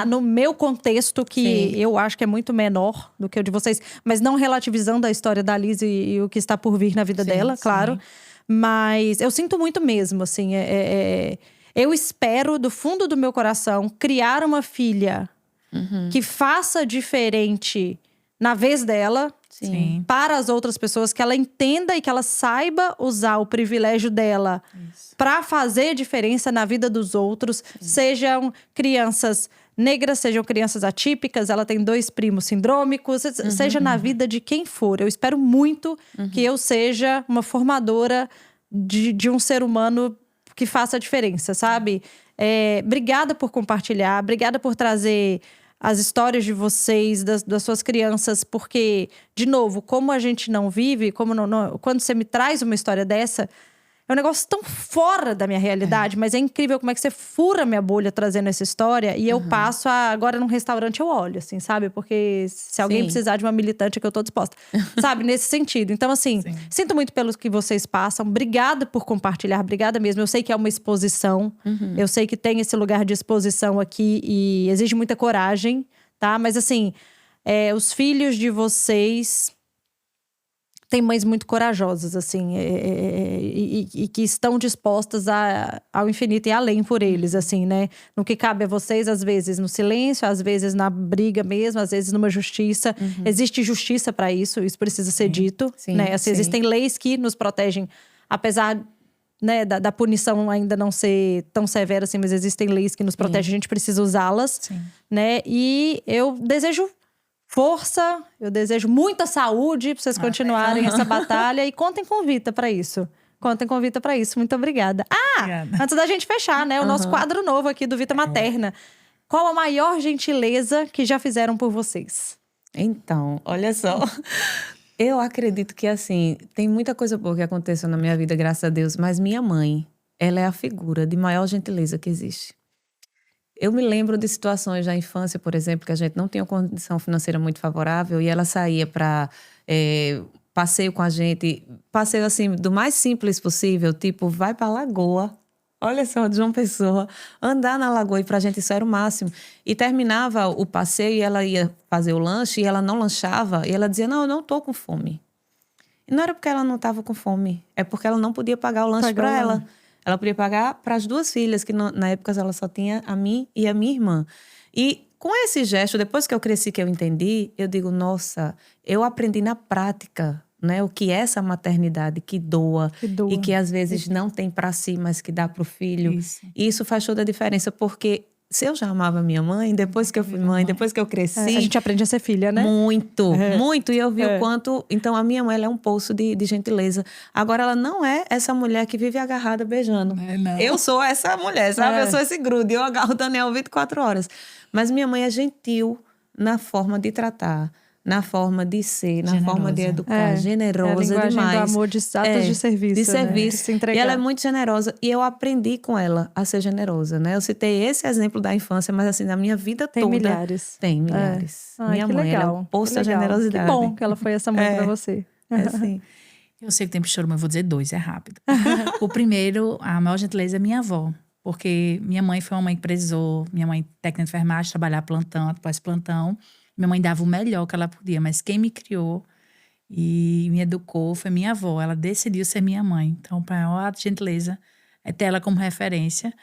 A: No meu contexto, que eu acho que é muito menor do que o de vocês. Mas não relativizando a história da Liz e o que está por vir na vida dela, claro. Mas eu sinto muito mesmo, assim. Eu espero, do fundo do meu coração, criar uma filha que faça diferente na vez dela,
C: Sim.
A: para as outras pessoas, que ela entenda e que ela saiba usar o privilégio dela para fazer diferença na vida dos outros. Sejam crianças negras, sejam crianças atípicas, ela tem 2 primos sindrômicos, seja na vida de quem for. Eu espero muito que eu seja uma formadora de um ser humano que faça a diferença, sabe? Obrigada por compartilhar, obrigada por trazer as histórias de vocês, das suas crianças, porque, de novo, como a gente não vive, quando você me traz uma história dessa, é um negócio tão fora da minha realidade, mas é incrível como é que você fura minha bolha trazendo essa história. E eu passo agora num restaurante, eu olho, assim, sabe? Porque se alguém precisar de uma militante, é que eu tô disposta. Sabe? Nesse sentido. Então, assim, sinto muito pelos que vocês passam. Obrigada por compartilhar, obrigada mesmo. Eu sei que é uma exposição. Eu sei que tem esse lugar de exposição aqui e exige muita coragem, tá? Mas, assim, os filhos de vocês… Tem mães muito corajosas, assim, e que estão dispostas ao infinito e além por eles, assim, né? No que cabe a vocês, às vezes no silêncio, às vezes na briga mesmo, às vezes numa justiça. Existe justiça para isso precisa ser dito, né? Assim, existem leis que nos protegem, apesar, né, da punição ainda não ser tão severa assim, mas existem leis que nos protegem, a gente precisa usá-las, né? E eu desejo força, eu desejo muita saúde para vocês continuarem essa batalha. E contem com Vita para isso. Contem com Vita para isso. Muito obrigada.
C: Obrigada.
A: Antes da gente fechar, né? O nosso quadro novo aqui do Vita Materna. Qual a maior gentileza que já fizeram por vocês?
B: Então, olha só. Eu acredito que, assim, tem muita coisa boa que aconteceu na minha vida, graças a Deus. Mas minha mãe, ela é a figura de maior gentileza que existe. Eu me lembro de situações da infância, por exemplo, que a gente não tinha uma condição financeira muito favorável e ela saía para passeio com a gente, passeio assim, do mais simples possível, tipo, vai para a lagoa, olha só, de João Pessoa, andar na lagoa, e pra gente isso era o máximo. E terminava o passeio e ela ia fazer o lanche e ela não lanchava e ela dizia, não, eu não tô com fome. E não era porque ela não estava com fome, é porque ela não podia pagar o lanche para ela. Ela podia pagar para as 2 filhas, que na época ela só tinha a mim e a minha irmã. E com esse gesto, depois que eu cresci, que eu entendi, eu digo, nossa, eu aprendi na prática, né, o que é essa maternidade que doa. E que às vezes não tem para si, mas que dá para o filho. E isso faz toda a diferença, porque se eu já amava minha mãe, depois que eu fui mãe, depois que eu cresci…
A: A gente aprende a ser filha, né?
B: Muito, muito. E eu vi o quanto… Então, a minha mãe, ela é um poço de gentileza. Agora, ela não é essa mulher que vive agarrada beijando.
C: Não.
B: Eu sou essa mulher, sabe? Eu sou esse grude. Eu agarro o Daniel 24 horas. Mas minha mãe é gentil na forma de tratar, na forma de ser, na forma de educar, generosa
A: é a linguagem
B: demais.
A: do amor, de atos de serviço.
B: De serviço.
A: Né? De se entregar.
B: E ela é muito generosa. E eu aprendi com ela a ser generosa, né? Eu citei esse exemplo da infância, mas assim, na minha vida
A: tem
B: toda…
A: milhares.
B: Tem milhares.
A: Minha
B: mãe,
A: legal.
B: ela é um poço da generosidade.
A: Que bom que ela foi essa mãe pra você.
B: Assim.
C: Eu sei que tem choro, mas eu vou dizer 2, é rápido. O primeiro, a maior gentileza é minha avó. Porque minha mãe foi uma mãe que precisou, minha mãe técnica de enfermagem, trabalhar plantão, após plantão. Minha mãe dava o melhor que ela podia, mas quem me criou e me educou foi minha avó. Ela decidiu ser minha mãe. Então, a maior gentileza é ter ela como referência.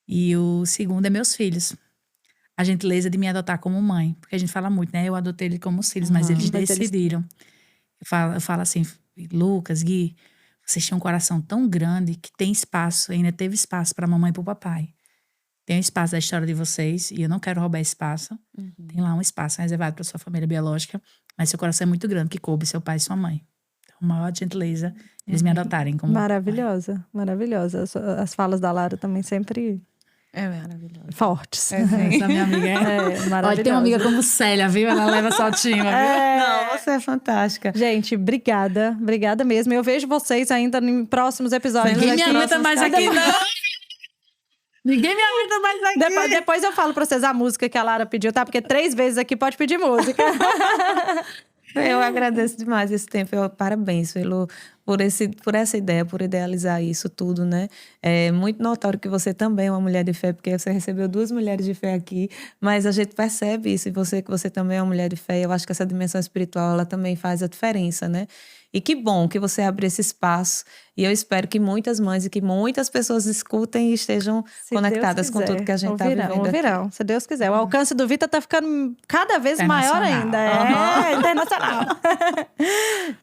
C: E o segundo é meus filhos. a gentileza de me adotar como mãe. Porque a gente fala muito, né? Eu adotei ele como filhos, mas eles decidiram. Eu falo assim, Lucas, Gui, vocês têm um coração tão grande que tem espaço, ainda teve espaço para a mamãe e para o papai. Tem um espaço da história de vocês e eu não quero roubar espaço. Tem lá um espaço reservado para sua família biológica, mas seu coração é muito grande, que coube seu pai e sua mãe. Então, maior gentileza, eles me adotarem como
A: Maravilhosa, maravilhosa. As falas da Lara também sempre
B: É maravilhoso.
A: fortes.
C: Essa minha amiga
A: maravilhosa.
C: Olha, tem uma amiga como Célia, viu? Ela leva saltinho, viu?
B: Não, você é fantástica.
A: Gente, obrigada. Obrigada mesmo. Eu vejo vocês ainda em próximos episódios.
C: Ninguém me
A: aqui.
C: aguenta mais aqui, não. Ninguém me aguenta mais aqui.
A: Depois eu falo pra vocês a música que a Lara pediu, tá? Porque 3 vezes aqui pode pedir música.
B: Eu agradeço demais esse tempo. Parabéns por essa ideia, por idealizar isso tudo, né? É muito notório que você também é uma mulher de fé, porque você recebeu 2 mulheres de fé aqui, mas a gente percebe isso, e que você também é uma mulher de fé. Eu acho que essa dimensão espiritual, ela também faz a diferença, né? E que bom que você abre esse espaço. E eu espero que muitas mães e que muitas pessoas escutem e estejam conectadas com tudo que a gente está vivendo aqui.
A: Ouvirão, se Deus quiser. O alcance do Vita tá ficando cada vez maior ainda. É internacional.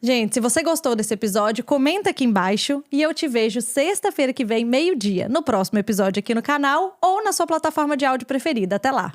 A: Gente, se você gostou desse episódio, comenta aqui embaixo. E eu te vejo sexta-feira que vem, meio-dia, no próximo episódio aqui no canal ou na sua plataforma de áudio preferida. Até lá!